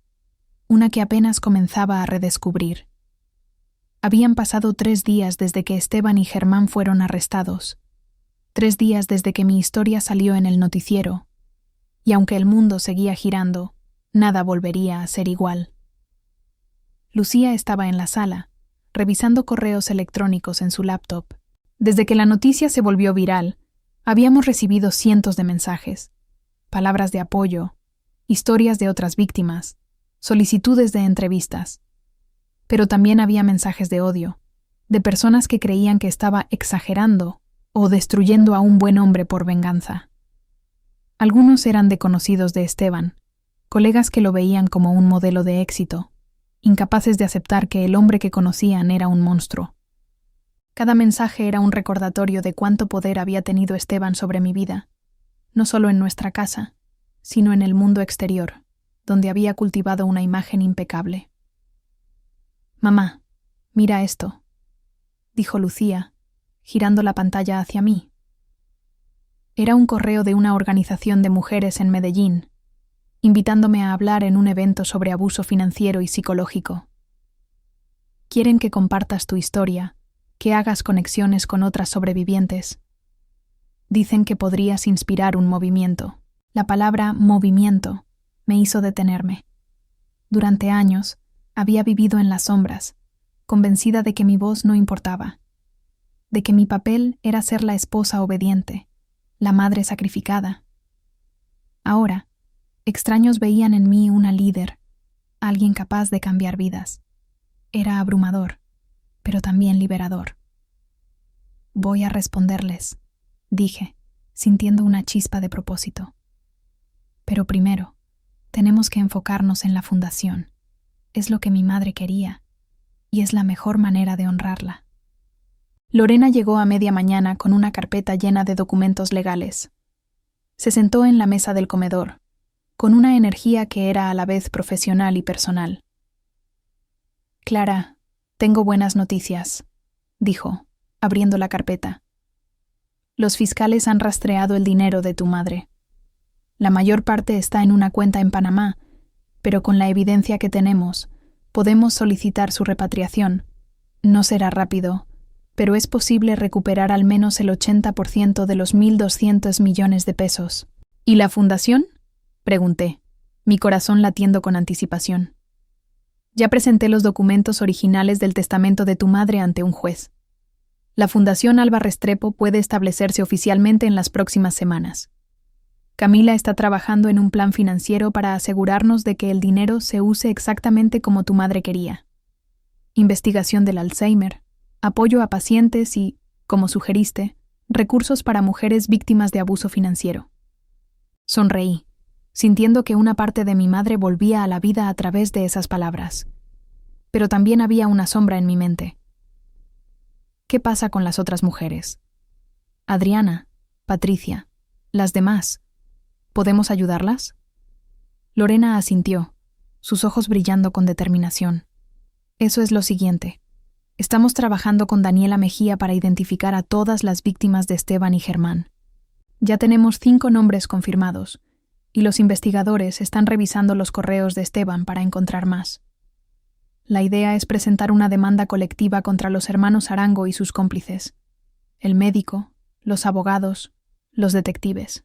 una que apenas comenzaba a redescubrir. Habían pasado 3 días desde que Esteban y Germán fueron arrestados, 3 días desde que mi historia salió en el noticiero, y aunque el mundo seguía girando, nada volvería a ser igual. Lucía estaba en la sala, revisando correos electrónicos en su laptop. Desde que la noticia se volvió viral, habíamos recibido cientos de mensajes, palabras de apoyo, historias de otras víctimas, solicitudes de entrevistas. Pero también había mensajes de odio, de personas que creían que estaba exagerando o destruyendo a un buen hombre por venganza. Algunos eran de conocidos de Esteban, colegas que lo veían como un modelo de éxito, incapaces de aceptar que el hombre que conocían era un monstruo. Cada mensaje era un recordatorio de cuánto poder había tenido Esteban sobre mi vida, no solo en nuestra casa, sino en el mundo exterior, donde había cultivado una imagen impecable. «Mamá, mira esto», dijo Lucía, girando la pantalla hacia mí. Era un correo de una organización de mujeres en Medellín, invitándome a hablar en un evento sobre abuso financiero y psicológico. Quieren que compartas tu historia, que hagas conexiones con otras sobrevivientes. Dicen que podrías inspirar un movimiento. La palabra movimiento me hizo detenerme. Durante años, había vivido en las sombras, convencida de que mi voz no importaba, de que mi papel era ser la esposa obediente, la madre sacrificada. Ahora, extraños veían en mí una líder, alguien capaz de cambiar vidas. Era abrumador, pero también liberador. «Voy a responderles», dije, sintiendo una chispa de propósito. «Pero primero, tenemos que enfocarnos en la fundación. Es lo que mi madre quería, y es la mejor manera de honrarla». Lorena llegó a media mañana con una carpeta llena de documentos legales. Se sentó en la mesa del comedor, con una energía que era a la vez profesional y personal. «Clara, tengo buenas noticias», dijo, abriendo la carpeta. «Los fiscales han rastreado el dinero de tu madre. La mayor parte está en una cuenta en Panamá, pero con la evidencia que tenemos, podemos solicitar su repatriación. No será rápido, pero es posible recuperar al menos el 80% de los 1.200 millones de pesos». «¿Y la fundación?», pregunté, mi corazón latiendo con anticipación. «Ya presenté los documentos originales del testamento de tu madre ante un juez. La Fundación Alba Restrepo puede establecerse oficialmente en las próximas semanas. Camila está trabajando en un plan financiero para asegurarnos de que el dinero se use exactamente como tu madre quería. Investigación del Alzheimer, apoyo a pacientes y, como sugeriste, recursos para mujeres víctimas de abuso financiero». Sonreí, sintiendo que una parte de mi madre volvía a la vida a través de esas palabras. Pero también había una sombra en mi mente. ¿Qué pasa con las otras mujeres? Adriana, Patricia, las demás. ¿Podemos ayudarlas? Lorena asintió, sus ojos brillando con determinación. Eso es lo siguiente. Estamos trabajando con Daniela Mejía para identificar a todas las víctimas de Esteban y Germán. Ya tenemos 5 nombres confirmados, y los investigadores están revisando los correos de Esteban para encontrar más. La idea es presentar una demanda colectiva contra los hermanos Arango y sus cómplices, el médico, los abogados, los detectives.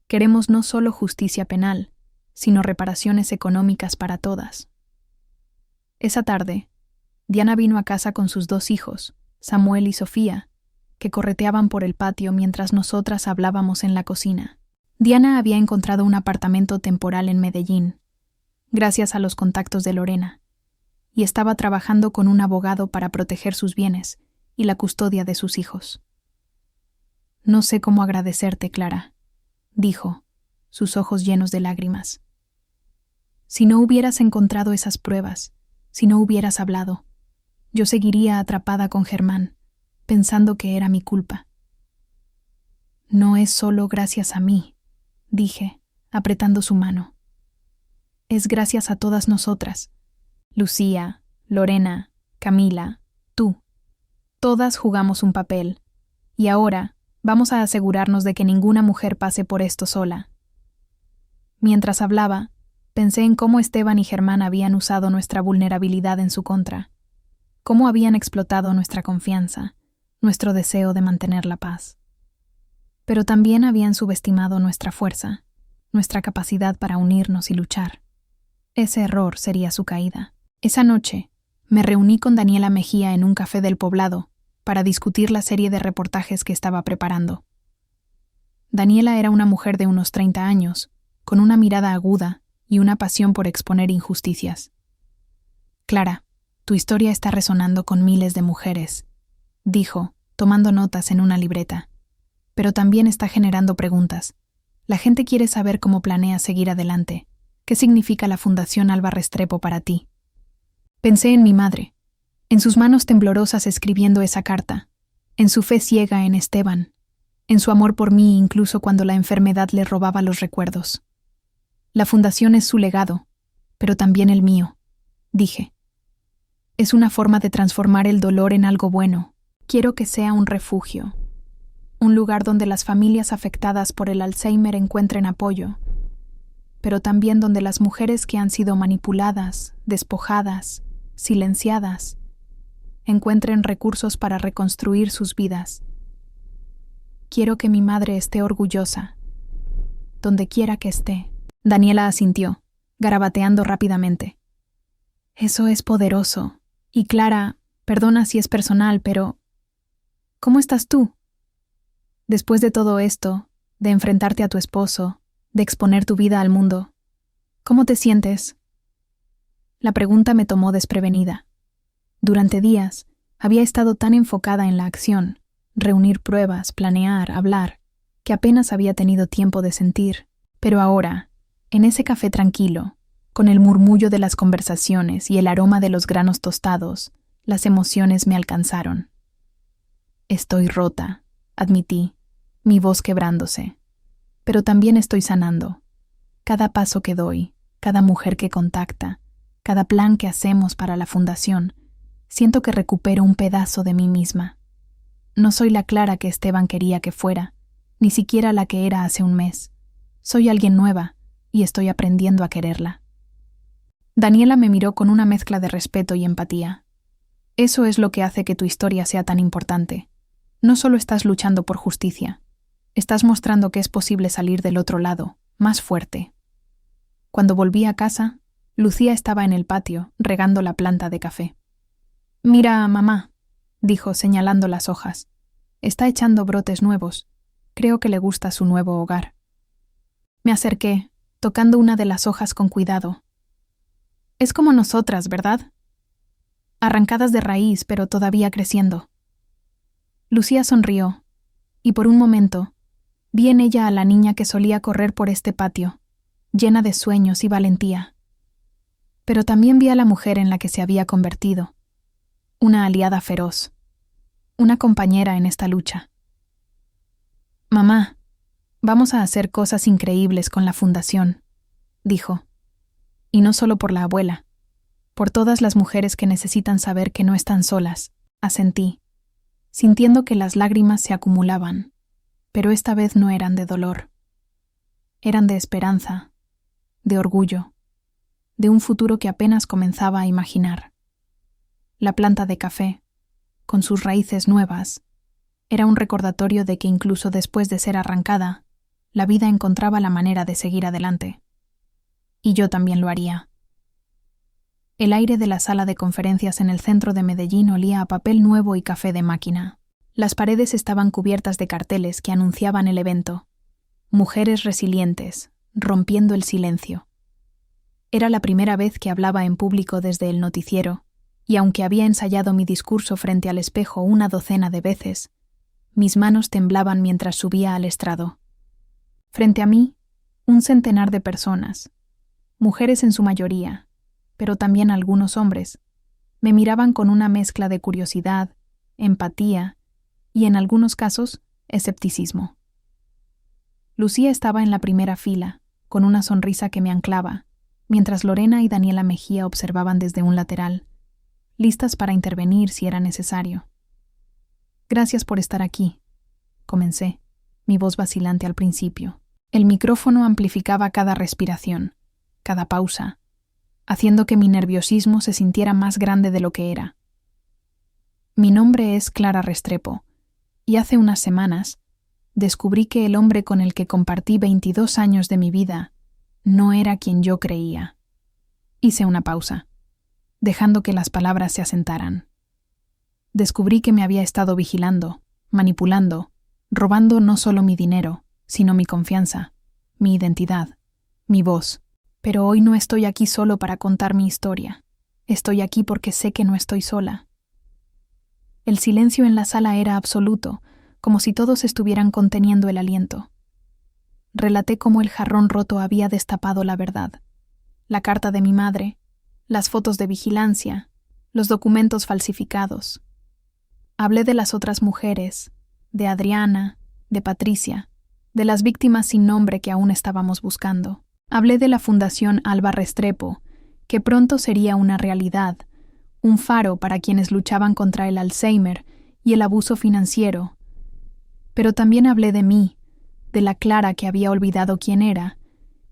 Queremos no solo justicia penal, sino reparaciones económicas para todas. Esa tarde, Diana vino a casa con sus 2 hijos, Samuel y Sofía, que correteaban por el patio mientras nosotras hablábamos en la cocina. Diana había encontrado un apartamento temporal en Medellín, gracias a los contactos de Lorena, y estaba trabajando con un abogado para proteger sus bienes y la custodia de sus hijos. «No sé cómo agradecerte, Clara», dijo, sus ojos llenos de lágrimas. «Si no hubieras encontrado esas pruebas, si no hubieras hablado, yo seguiría atrapada con Germán, pensando que era mi culpa. No es solo gracias a mí, dije, apretando su mano. Es gracias a todas nosotras. Lucía, Lorena, Camila, tú. Todas jugamos un papel. Y ahora vamos a asegurarnos de que ninguna mujer pase por esto sola. Mientras hablaba, pensé en cómo Esteban y Germán habían usado nuestra vulnerabilidad en su contra, cómo habían explotado nuestra confianza, nuestro deseo de mantener la paz. Pero también habían subestimado nuestra fuerza, nuestra capacidad para unirnos y luchar. Ese error sería su caída. Esa noche, me reuní con Daniela Mejía en un café del poblado para discutir la serie de reportajes que estaba preparando. Daniela era una mujer de unos 30 años, con una mirada aguda y una pasión por exponer injusticias. Clara, tu historia está resonando con miles de mujeres, dijo, tomando notas en una libreta. Pero también está generando preguntas. La gente quiere saber cómo planeas seguir adelante. ¿Qué significa la Fundación Alba Restrepo para ti? Pensé en mi madre, en sus manos temblorosas escribiendo esa carta, en su fe ciega en Esteban, en su amor por mí incluso cuando la enfermedad le robaba los recuerdos. La Fundación es su legado, pero también el mío, dije. Es una forma de transformar el dolor en algo bueno. Quiero que sea un refugio. Un lugar donde las familias afectadas por el Alzheimer encuentren apoyo, pero también donde las mujeres que han sido manipuladas, despojadas, silenciadas, encuentren recursos para reconstruir sus vidas. Quiero que mi madre esté orgullosa, donde quiera que esté. Daniela asintió, garabateando rápidamente. Eso es poderoso. Y Clara, perdona si es personal, pero ¿cómo estás tú? Después de todo esto, de enfrentarte a tu esposo, de exponer tu vida al mundo, ¿cómo te sientes? La pregunta me tomó desprevenida. Durante días, había estado tan enfocada en la acción, reunir pruebas, planear, hablar, que apenas había tenido tiempo de sentir. Pero ahora, en ese café tranquilo, con el murmullo de las conversaciones y el aroma de los granos tostados, las emociones me alcanzaron. Estoy rota, admití, mi voz quebrándose. Pero también estoy sanando. Cada paso que doy, cada mujer que contacta, cada plan que hacemos para la fundación, siento que recupero un pedazo de mí misma. No soy la Clara que Esteban quería que fuera, ni siquiera la que era hace un mes. Soy alguien nueva y estoy aprendiendo a quererla. Daniela me miró con una mezcla de respeto y empatía. Eso es lo que hace que tu historia sea tan importante. No solo estás luchando por justicia, estás mostrando que es posible salir del otro lado, más fuerte. Cuando volví a casa, Lucía estaba en el patio, regando la planta de café. «Mira, mamá», dijo señalando las hojas. «Está echando brotes nuevos. Creo que le gusta su nuevo hogar». Me acerqué, tocando una de las hojas con cuidado. «Es como nosotras, ¿verdad? Arrancadas de raíz, pero todavía creciendo». Lucía sonrió, y por un momento vi en ella a la niña que solía correr por este patio, llena de sueños y valentía. Pero también vi a la mujer en la que se había convertido, una aliada feroz, una compañera en esta lucha. «Mamá, vamos a hacer cosas increíbles con la fundación», dijo. «Y no solo por la abuela, por todas las mujeres que necesitan saber que no están solas», asentí, sintiendo que las lágrimas se acumulaban, pero esta vez no eran de dolor. Eran de esperanza, de orgullo, de un futuro que apenas comenzaba a imaginar. La planta de café, con sus raíces nuevas, era un recordatorio de que incluso después de ser arrancada, la vida encontraba la manera de seguir adelante. Y yo también lo haría. El aire de la sala de conferencias en el centro de Medellín olía a papel nuevo y café de máquina. Las paredes estaban cubiertas de carteles que anunciaban el evento. Mujeres resilientes, rompiendo el silencio. Era la primera vez que hablaba en público desde el noticiero, y aunque había ensayado mi discurso frente al espejo una docena de veces, mis manos temblaban mientras subía al estrado. Frente a mí, un centenar de personas, mujeres en su mayoría, pero también algunos hombres, me miraban con una mezcla de curiosidad, empatía y en algunos casos, escepticismo. Lucía estaba en la primera fila, con una sonrisa que me anclaba, mientras Lorena y Daniela Mejía observaban desde un lateral, listas para intervenir si era necesario. «Gracias por estar aquí», comencé, mi voz vacilante al principio. El micrófono amplificaba cada respiración, cada pausa, haciendo que mi nerviosismo se sintiera más grande de lo que era. Mi nombre es Clara Restrepo, y hace unas semanas descubrí que el hombre con el que compartí 22 años de mi vida no era quien yo creía. Hice una pausa, dejando que las palabras se asentaran. Descubrí que me había estado vigilando, manipulando, robando no solo mi dinero, sino mi confianza, mi identidad, mi voz. Pero hoy no estoy aquí solo para contar mi historia. Estoy aquí porque sé que no estoy sola. El silencio en la sala era absoluto, como si todos estuvieran conteniendo el aliento. Relaté cómo el jarrón roto había destapado la verdad. La carta de mi madre, las fotos de vigilancia, los documentos falsificados. Hablé de las otras mujeres, de Adriana, de Patricia, de las víctimas sin nombre que aún estábamos buscando. Hablé de la Fundación Alba Restrepo, que pronto sería una realidad, un faro para quienes luchaban contra el Alzheimer y el abuso financiero. Pero también hablé de mí, de la Clara que había olvidado quién era,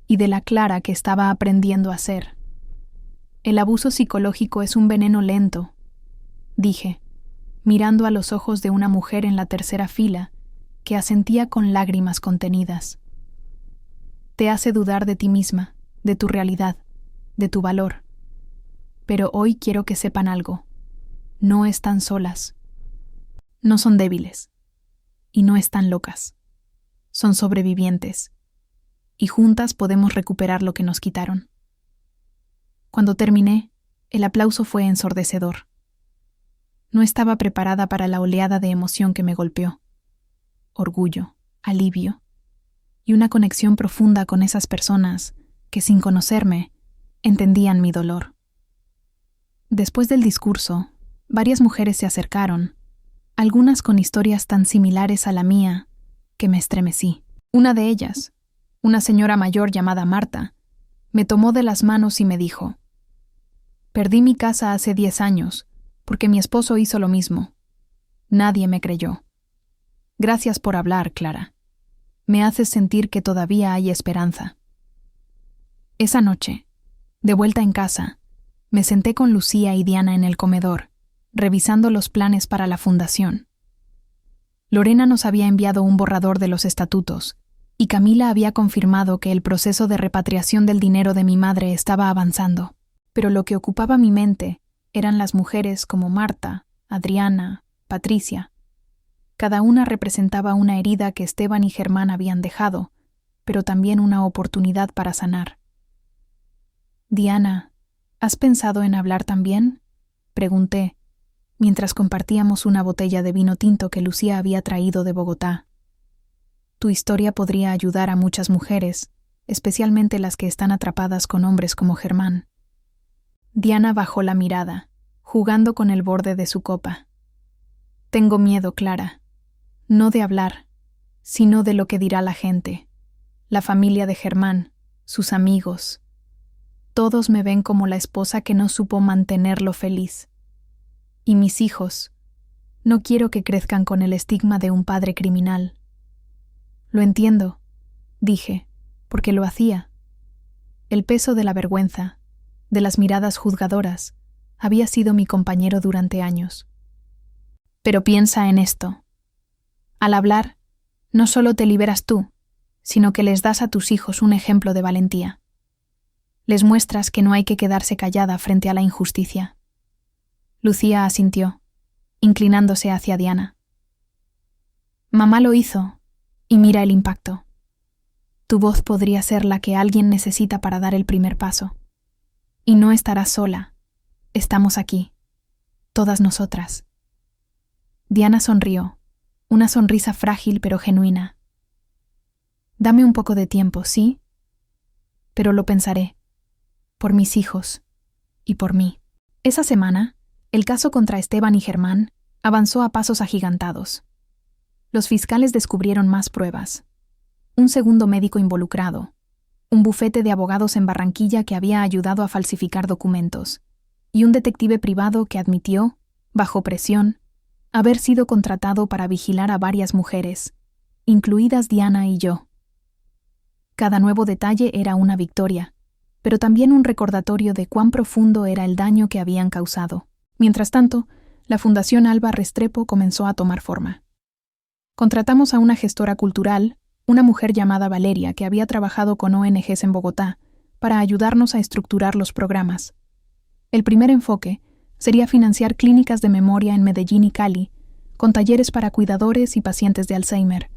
y de la Clara que estaba aprendiendo a ser. El abuso psicológico es un veneno lento, dije, mirando a los ojos de una mujer en la tercera fila, que asentía con lágrimas contenidas. Te hace dudar de ti misma, de tu realidad, de tu valor. Pero hoy quiero que sepan algo. No están solas. No son débiles. Y no están locas. Son sobrevivientes. Y juntas podemos recuperar lo que nos quitaron. Cuando terminé, el aplauso fue ensordecedor. No estaba preparada para la oleada de emoción que me golpeó. Orgullo, alivio y una conexión profunda con esas personas que, sin conocerme, entendían mi dolor. Después del discurso, varias mujeres se acercaron, algunas con historias tan similares a la mía que me estremecí. Una de ellas, una señora mayor llamada Marta, me tomó de las manos y me dijo: «Perdí mi casa hace 10 años, porque mi esposo hizo lo mismo. Nadie me creyó. Gracias por hablar, Clara. Me haces sentir que todavía hay esperanza». Esa noche, de vuelta en casa, me senté con Lucía y Diana en el comedor, revisando los planes para la fundación. Lorena nos había enviado un borrador de los estatutos, y Camila había confirmado que el proceso de repatriación del dinero de mi madre estaba avanzando. Pero lo que ocupaba mi mente eran las mujeres como Marta, Adriana, Patricia. Cada una representaba una herida que Esteban y Germán habían dejado, pero también una oportunidad para sanar. «Diana, ¿has pensado en hablar también?», pregunté, mientras compartíamos una botella de vino tinto que Lucía había traído de Bogotá. «Tu historia podría ayudar a muchas mujeres, especialmente las que están atrapadas con hombres como Germán». Diana bajó la mirada, jugando con el borde de su copa. «Tengo miedo, Clara. No de hablar, sino de lo que dirá la gente, la familia de Germán, sus amigos. Todos me ven como la esposa que no supo mantenerlo feliz. Y mis hijos, no quiero que crezcan con el estigma de un padre criminal». «Lo entiendo», dije, porque lo hacía. El peso de la vergüenza, de las miradas juzgadoras, había sido mi compañero durante años. «Pero piensa en esto. Al hablar, no solo te liberas tú, sino que les das a tus hijos un ejemplo de valentía. Les muestras que no hay que quedarse callada frente a la injusticia». Lucía asintió, inclinándose hacia Diana. «Mamá lo hizo, y mira el impacto. Tu voz podría ser la que alguien necesita para dar el primer paso. Y no estarás sola. Estamos aquí, todas nosotras». Diana sonrió, una sonrisa frágil pero genuina. «Dame un poco de tiempo, ¿sí? Pero lo pensaré, por mis hijos y por mí». Esa semana, el caso contra Esteban y Germán avanzó a pasos agigantados. Los fiscales descubrieron más pruebas. Un segundo médico involucrado. Un bufete de abogados en Barranquilla que había ayudado a falsificar documentos. Y un detective privado que admitió, bajo presión, haber sido contratado para vigilar a varias mujeres, incluidas Diana y yo. Cada nuevo detalle era una victoria, pero también un recordatorio de cuán profundo era el daño que habían causado. Mientras tanto, la Fundación Alba Restrepo comenzó a tomar forma. Contratamos a una gestora cultural, una mujer llamada Valeria que había trabajado con ONGs en Bogotá, para ayudarnos a estructurar los programas. El primer enfoque sería financiar clínicas de memoria en Medellín y Cali, con talleres para cuidadores y pacientes de Alzheimer.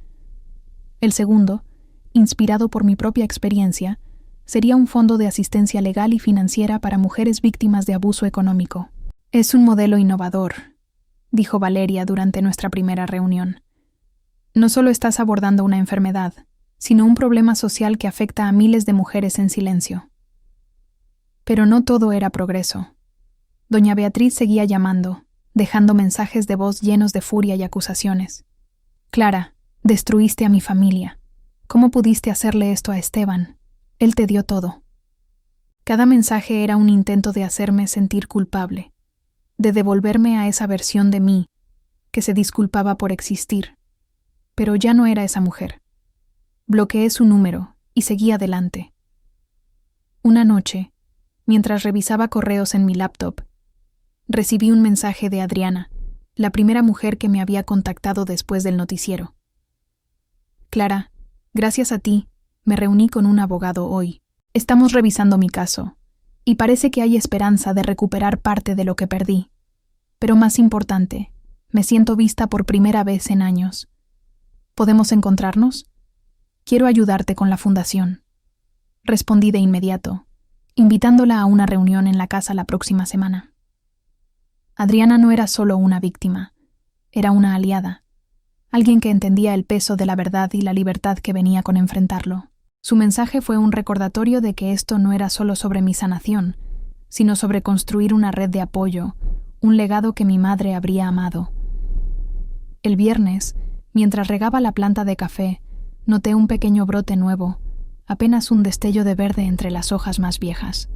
El segundo, inspirado por mi propia experiencia, sería un fondo de asistencia legal y financiera para mujeres víctimas de abuso económico. Es un modelo innovador, dijo Valeria durante nuestra primera reunión. No solo estás abordando una enfermedad, sino un problema social que afecta a miles de mujeres en silencio. Pero no todo era progreso. Doña Beatriz seguía llamando, dejando mensajes de voz llenos de furia y acusaciones. Clara, destruiste a mi familia. ¿Cómo pudiste hacerle esto a Esteban? Él te dio todo. Cada mensaje era un intento de hacerme sentir culpable, de devolverme a esa versión de mí, que se disculpaba por existir. Pero ya no era esa mujer. Bloqueé su número y seguí adelante. Una noche, mientras revisaba correos en mi laptop, recibí un mensaje de Adriana, la primera mujer que me había contactado después del noticiero. Clara, gracias a ti, me reuní con un abogado hoy. Estamos revisando mi caso, y parece que hay esperanza de recuperar parte de lo que perdí. Pero más importante, me siento vista por primera vez en años. ¿Podemos encontrarnos? Quiero ayudarte con la fundación. Respondí de inmediato, invitándola a una reunión en la casa la próxima semana. Adriana no era solo una víctima, era una aliada, alguien que entendía el peso de la verdad y la libertad que venía con enfrentarlo. Su mensaje fue un recordatorio de que esto no era solo sobre mi sanación, sino sobre construir una red de apoyo, un legado que mi madre habría amado. El viernes, mientras regaba la planta de café, noté un pequeño brote nuevo, apenas un destello de verde entre las hojas más viejas.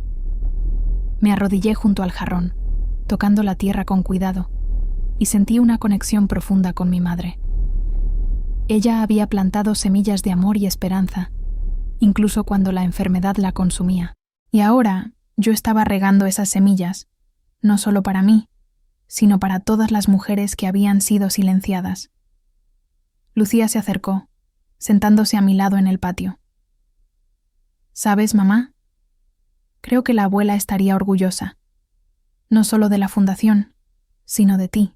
Me arrodillé junto al jarrón, tocando la tierra con cuidado, y sentí una conexión profunda con mi madre. Ella había plantado semillas de amor y esperanza, incluso cuando la enfermedad la consumía. Y ahora yo estaba regando esas semillas, no solo para mí, sino para todas las mujeres que habían sido silenciadas. Lucía se acercó, sentándose a mi lado en el patio. ¿Sabes, mamá? Creo que la abuela estaría orgullosa, no solo de la fundación, sino de ti,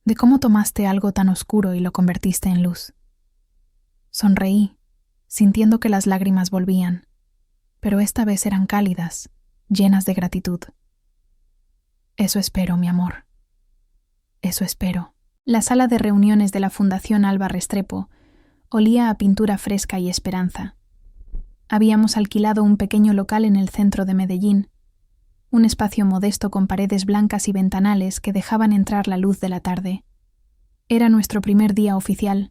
de cómo tomaste algo tan oscuro y lo convertiste en luz. Sonreí, sintiendo que las lágrimas volvían, pero esta vez eran cálidas, llenas de gratitud. Eso espero, mi amor. Eso espero. La sala de reuniones de la Fundación Alba Restrepo olía a pintura fresca y esperanza. Habíamos alquilado un pequeño local en el centro de Medellín, un espacio modesto con paredes blancas y ventanales que dejaban entrar la luz de la tarde. Era nuestro primer día oficial,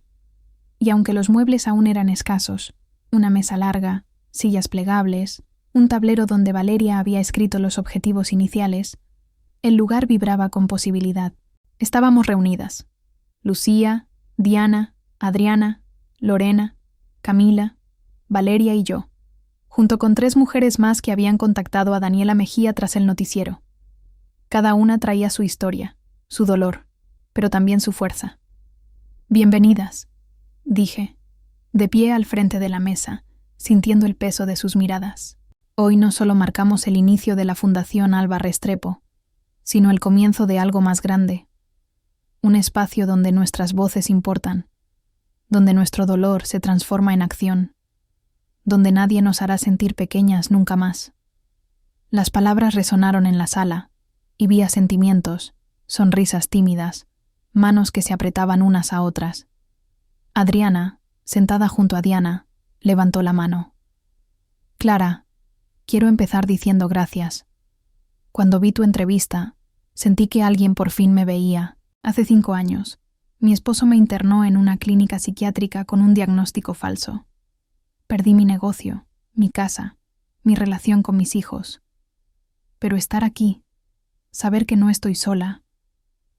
y aunque los muebles aún eran escasos, una mesa larga, sillas plegables, un tablero donde Valeria había escrito los objetivos iniciales, el lugar vibraba con posibilidad. Estábamos reunidas. Lucía, Diana, Adriana, Lorena, Camila, Valeria y yo, junto con 3 mujeres más que habían contactado a Daniela Mejía tras el noticiero. Cada una traía su historia, su dolor, pero también su fuerza. Bienvenidas, dije, de pie al frente de la mesa, sintiendo el peso de sus miradas. Hoy no solo marcamos el inicio de la Fundación Alba Restrepo, sino el comienzo de algo más grande. Un espacio donde nuestras voces importan, donde nuestro dolor se transforma en acción, donde nadie nos hará sentir pequeñas nunca más. Las palabras resonaron en la sala, y vi sentimientos, sonrisas tímidas, manos que se apretaban unas a otras. Adriana, sentada junto a Diana, levantó la mano. Clara, quiero empezar diciendo gracias. Cuando vi tu entrevista, sentí que alguien por fin me veía. Hace 5 años, Mi esposo me internó en una clínica psiquiátrica con un diagnóstico falso. Perdí mi negocio, mi casa, mi relación con mis hijos. Pero estar aquí, saber que no estoy sola,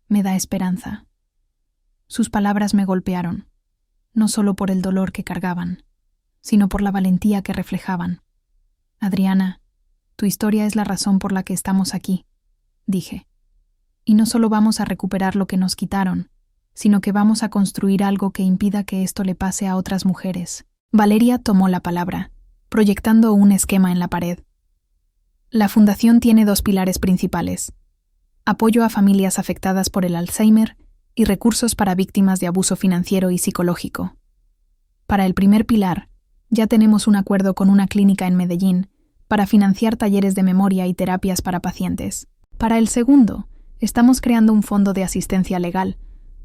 me da esperanza. Sus palabras me golpearon, no solo por el dolor que cargaban, sino por la valentía que reflejaban. Adriana, tu historia es la razón por la que estamos aquí, dije. Y no solo vamos a recuperar lo que nos quitaron, sino que vamos a construir algo que impida que esto le pase a otras mujeres. Valeria tomó la palabra, proyectando un esquema en la pared. La fundación tiene 2 pilares principales: apoyo a familias afectadas por el Alzheimer y recursos para víctimas de abuso financiero y psicológico. Para el primer pilar, ya tenemos un acuerdo con una clínica en Medellín para financiar talleres de memoria y terapias para pacientes. Para el segundo, estamos creando un fondo de asistencia legal,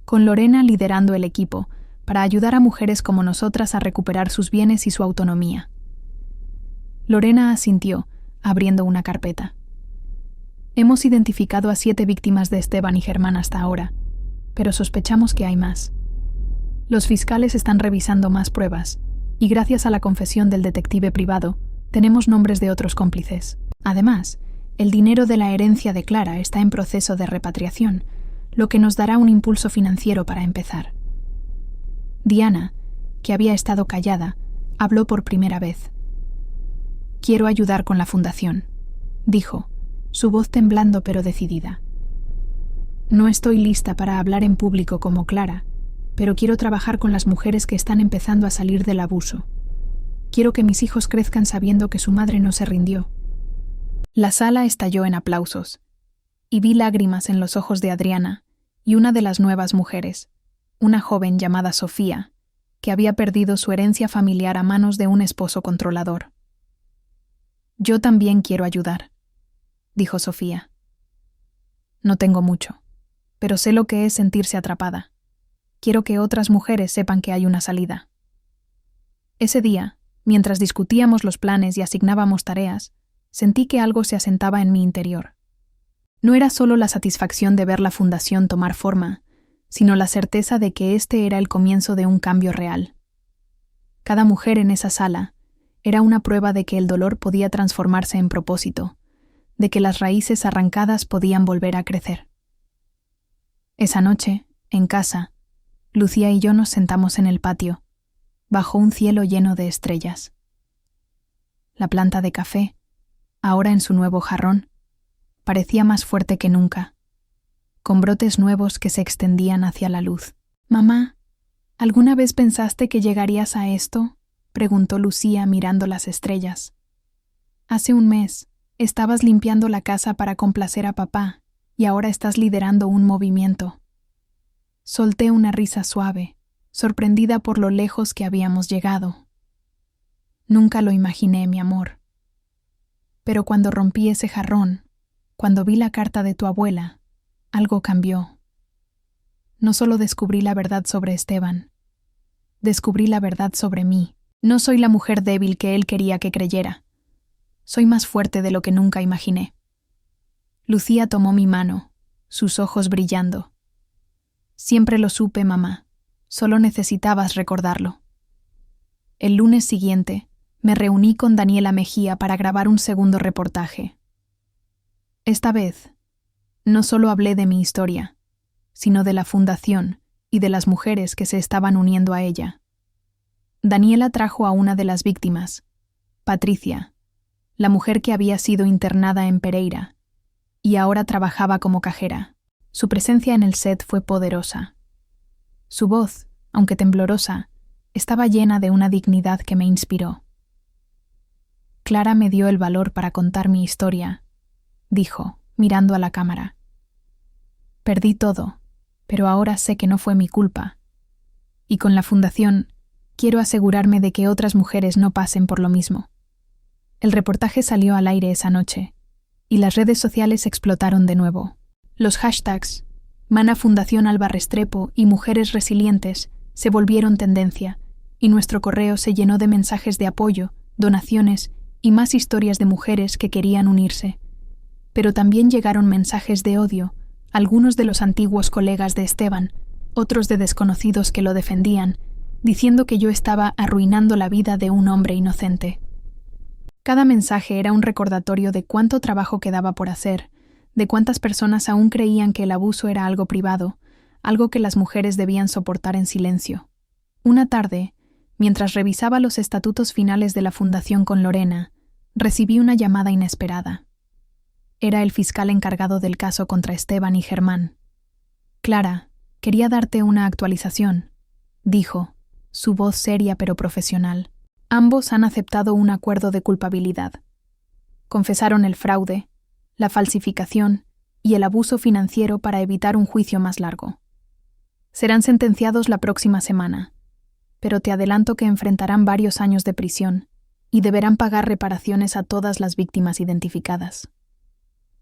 con Lorena liderando el equipo, para ayudar a mujeres como nosotras a recuperar sus bienes y su autonomía. Lorena asintió, abriendo una carpeta. Hemos identificado a 7 víctimas de Esteban y Germán hasta ahora, pero sospechamos que hay más. Los fiscales están revisando más pruebas, y gracias a la confesión del detective privado, tenemos nombres de otros cómplices. Además, el dinero de la herencia de Clara está en proceso de repatriación, lo que nos dará un impulso financiero para empezar. Diana, que había estado callada, habló por primera vez. Quiero ayudar con la fundación, dijo, su voz temblando pero decidida. No estoy lista para hablar en público como Clara, pero quiero trabajar con las mujeres que están empezando a salir del abuso. Quiero que mis hijos crezcan sabiendo que su madre no se rindió. La sala estalló en aplausos, y vi lágrimas en los ojos de Adriana y una de las nuevas mujeres, una joven llamada Sofía, que había perdido su herencia familiar a manos de un esposo controlador. Yo también quiero ayudar, dijo Sofía. No tengo mucho, pero sé lo que es sentirse atrapada. Quiero que otras mujeres sepan que hay una salida. Ese día, mientras discutíamos los planes y asignábamos tareas, sentí que algo se asentaba en mi interior. No era solo la satisfacción de ver la fundación tomar forma, sino la certeza de que este era el comienzo de un cambio real. Cada mujer en esa sala era una prueba de que el dolor podía transformarse en propósito, de que las raíces arrancadas podían volver a crecer. Esa noche, en casa, Lucía y yo nos sentamos en el patio, bajo un cielo lleno de estrellas. La planta de café, ahora en su nuevo jarrón, parecía más fuerte que nunca, con brotes nuevos que se extendían hacia la luz. «Mamá, ¿alguna vez pensaste que llegarías a esto?», preguntó Lucía mirando las estrellas. «Hace un mes estabas limpiando la casa para complacer a papá y ahora estás liderando un movimiento». Solté una risa suave, sorprendida por lo lejos que habíamos llegado. Nunca lo imaginé, mi amor. Pero cuando rompí ese jarrón, cuando vi la carta de tu abuela, algo cambió. No solo descubrí la verdad sobre Esteban, descubrí la verdad sobre mí. No soy la mujer débil que él quería que creyera. Soy más fuerte de lo que nunca imaginé. Lucía tomó mi mano, sus ojos brillando. Siempre lo supe, mamá. Solo necesitabas recordarlo. El lunes siguiente, me reuní con Daniela Mejía para grabar un segundo reportaje. Esta vez, no solo hablé de mi historia, sino de la fundación y de las mujeres que se estaban uniendo a ella. Daniela trajo a una de las víctimas, Patricia, la mujer que había sido internada en Pereira, y ahora trabajaba como cajera. Su presencia en el set fue poderosa. Su voz, aunque temblorosa, estaba llena de una dignidad que me inspiró. Clara me dio el valor para contar mi historia, dijo, mirando a la cámara. Perdí todo, pero ahora sé que no fue mi culpa. Y con la fundación, quiero asegurarme de que otras mujeres no pasen por lo mismo. El reportaje salió al aire esa noche, y las redes sociales explotaron de nuevo. Los hashtags Mana Fundación Alba Restrepo y Mujeres Resilientes se volvieron tendencia, y nuestro correo se llenó de mensajes de apoyo, donaciones y más historias de mujeres que querían unirse. Pero también llegaron mensajes de odio, algunos de los antiguos colegas de Esteban, otros de desconocidos que lo defendían, diciendo que yo estaba arruinando la vida de un hombre inocente. Cada mensaje era un recordatorio de cuánto trabajo quedaba por hacer, de cuántas personas aún creían que el abuso era algo privado, algo que las mujeres debían soportar en silencio. Una tarde, mientras revisaba los estatutos finales de la fundación con Lorena, recibí una llamada inesperada. Era el fiscal encargado del caso contra Esteban y Germán. «Clara, quería darte una actualización», dijo, su voz seria pero profesional. «Ambos han aceptado un acuerdo de culpabilidad. Confesaron el fraude, la falsificación y el abuso financiero para evitar un juicio más largo. Serán sentenciados la próxima semana, pero te adelanto que enfrentarán varios años de prisión y deberán pagar reparaciones a todas las víctimas identificadas».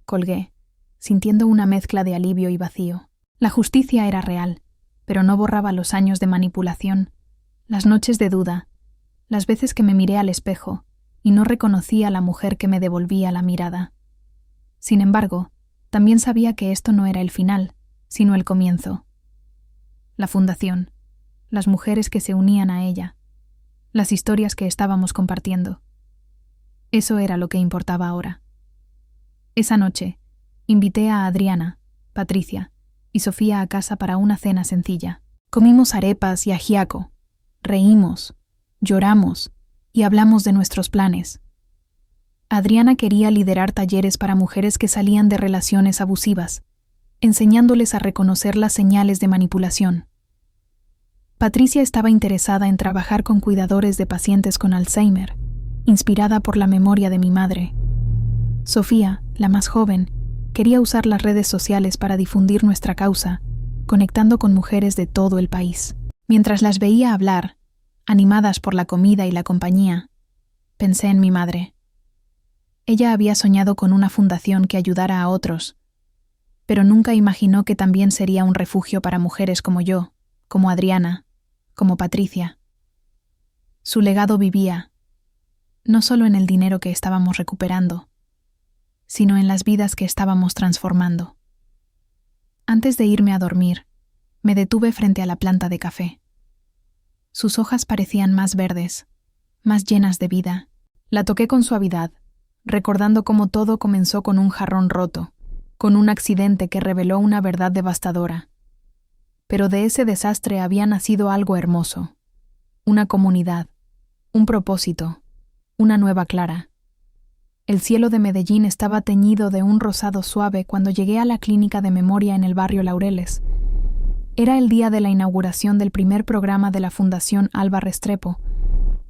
Colgué, sintiendo una mezcla de alivio y vacío. La justicia era real, pero no borraba los años de manipulación, las noches de duda, las veces que me miré al espejo y no reconocí a la mujer que me devolvía la mirada. Sin embargo, también sabía que esto no era el final, sino el comienzo. La fundación, las mujeres que se unían a ella, las historias que estábamos compartiendo. Eso era lo que importaba ahora. Esa noche, invité a Adriana, Patricia y Sofía a casa para una cena sencilla. Comimos arepas y ajiaco, reímos, lloramos y hablamos de nuestros planes. Adriana quería liderar talleres para mujeres que salían de relaciones abusivas, enseñándoles a reconocer las señales de manipulación. Patricia estaba interesada en trabajar con cuidadores de pacientes con Alzheimer, inspirada por la memoria de mi madre. Sofía, la más joven, quería usar las redes sociales para difundir nuestra causa, conectando con mujeres de todo el país. Mientras las veía hablar, animadas por la comida y la compañía, pensé en mi madre. Ella había soñado con una fundación que ayudara a otros, pero nunca imaginó que también sería un refugio para mujeres como yo, como Adriana, como Patricia. Su legado vivía, no solo en el dinero que estábamos recuperando, sino en las vidas que estábamos transformando. Antes de irme a dormir, me detuve frente a la planta de café. Sus hojas parecían más verdes, más llenas de vida. La toqué con suavidad, recordando cómo todo comenzó con un jarrón roto, con un accidente que reveló una verdad devastadora. Pero de ese desastre había nacido algo hermoso, una comunidad, un propósito, una nueva Clara. El cielo de Medellín estaba teñido de un rosado suave cuando llegué a la clínica de memoria en el barrio Laureles. Era el día de la inauguración del primer programa de la Fundación Alba Restrepo,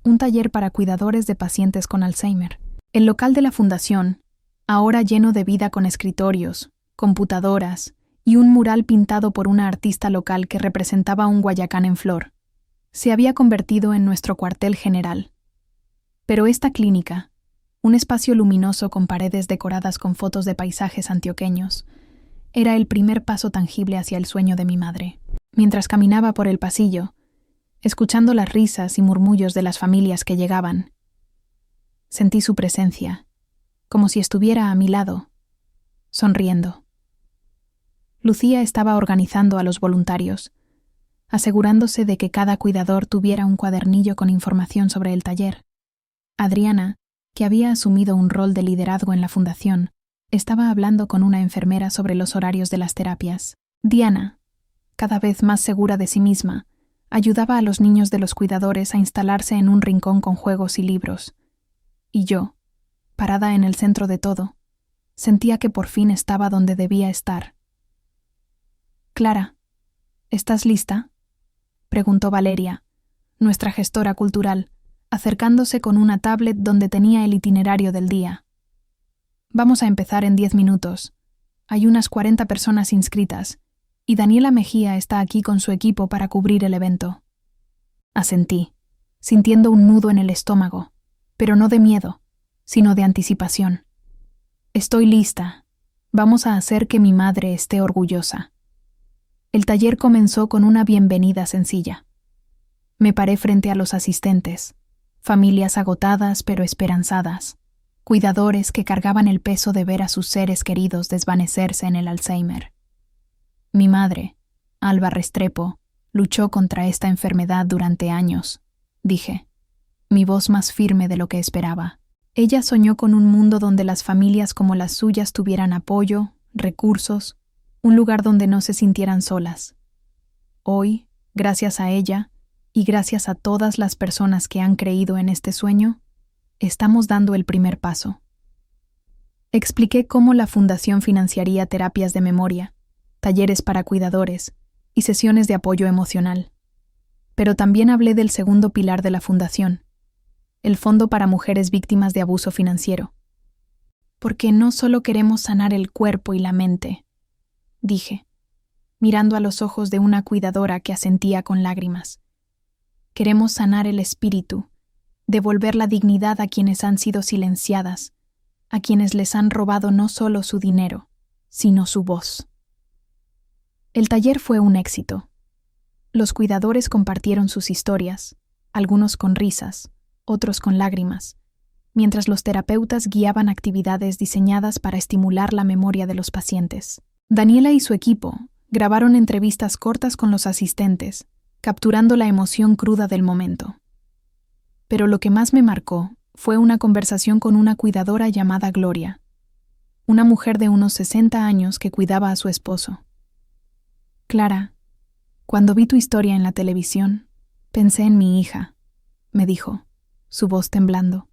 un taller para cuidadores de pacientes con Alzheimer. El local de la fundación, ahora lleno de vida con escritorios, computadoras y un mural pintado por una artista local que representaba un Guayacán en flor, se había convertido en nuestro cuartel general. Pero esta clínica, un espacio luminoso con paredes decoradas con fotos de paisajes antioqueños, era el primer paso tangible hacia el sueño de mi madre. Mientras caminaba por el pasillo, escuchando las risas y murmullos de las familias que llegaban, sentí su presencia, como si estuviera a mi lado, sonriendo. Lucía estaba organizando a los voluntarios, asegurándose de que cada cuidador tuviera un cuadernillo con información sobre el taller. Adriana, que había asumido un rol de liderazgo en la fundación, estaba hablando con una enfermera sobre los horarios de las terapias. Diana, cada vez más segura de sí misma, ayudaba a los niños de los cuidadores a instalarse en un rincón con juegos y libros. Y yo, parada en el centro de todo, sentía que por fin estaba donde debía estar. «Clara, ¿estás lista?», preguntó Valeria, nuestra gestora cultural, acercándose con una tablet donde tenía el itinerario del día. «Vamos a empezar en 10 minutos. Hay unas 40 personas inscritas, y Daniela Mejía está aquí con su equipo para cubrir el evento». Asentí, sintiendo un nudo en el estómago, pero no de miedo, sino de anticipación. «Estoy lista. Vamos a hacer que mi madre esté orgullosa». El taller comenzó con una bienvenida sencilla. Me paré frente a los asistentes, familias agotadas pero esperanzadas, cuidadores que cargaban el peso de ver a sus seres queridos desvanecerse en el Alzheimer. Mi madre, Alba Restrepo luchó contra esta enfermedad durante años, dije, mi voz más firme de lo que esperaba. Ella soñó con un mundo donde las familias como las suyas tuvieran apoyo, recursos, un lugar donde no se sintieran solas. Hoy, gracias a ella, y gracias a todas las personas que han creído en este sueño, estamos dando el primer paso. Expliqué cómo la Fundación financiaría terapias de memoria, talleres para cuidadores y sesiones de apoyo emocional. Pero también hablé del segundo pilar de la Fundación, el Fondo para Mujeres Víctimas de Abuso Financiero. Porque no solo queremos sanar el cuerpo y la mente, dije, mirando a los ojos de una cuidadora que asentía con lágrimas. Queremos sanar el espíritu, devolver la dignidad a quienes han sido silenciadas, a quienes les han robado no solo su dinero, sino su voz. El taller fue un éxito. Los cuidadores compartieron sus historias, algunos con risas, otros con lágrimas, mientras los terapeutas guiaban actividades diseñadas para estimular la memoria de los pacientes. Daniela y su equipo grabaron entrevistas cortas con los asistentes, capturando la emoción cruda del momento. Pero lo que más me marcó fue una conversación con una cuidadora llamada Gloria, una mujer de unos 60 años que cuidaba a su esposo. Clara, cuando vi tu historia en la televisión, pensé en mi hija, me dijo, su voz temblando.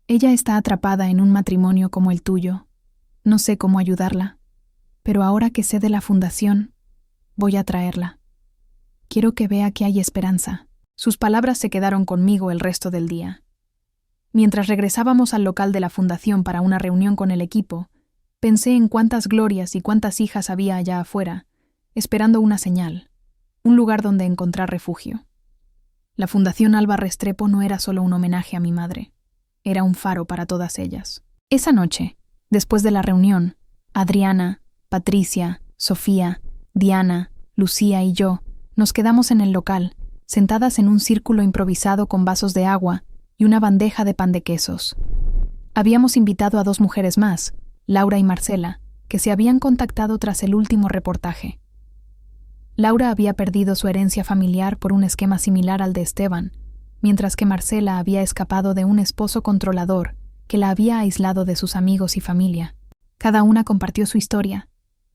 Ella está atrapada en un matrimonio como el tuyo. No sé cómo ayudarla, pero ahora que sé de la fundación, voy a traerla. Quiero que vea que hay esperanza. Sus palabras se quedaron conmigo el resto del día. Mientras regresábamos al local de la fundación para una reunión con el equipo, pensé en cuántas glorias y cuántas hijas había allá afuera, esperando una señal, un lugar donde encontrar refugio. La Fundación Alba Restrepo no era solo un homenaje a mi madre, era un faro para todas ellas. Esa noche, después de la reunión, Adriana, Patricia, Sofía, Diana, Lucía y yo nos quedamos en el local, sentadas en un círculo improvisado con vasos de agua y una bandeja de pan de quesos. Habíamos invitado a 2 mujeres más, Laura y Marcela, que se habían contactado tras el último reportaje. Laura había perdido su herencia familiar por un esquema similar al de Esteban, mientras que Marcela había escapado de un esposo controlador que la había aislado de sus amigos y familia. Cada una compartió su historia,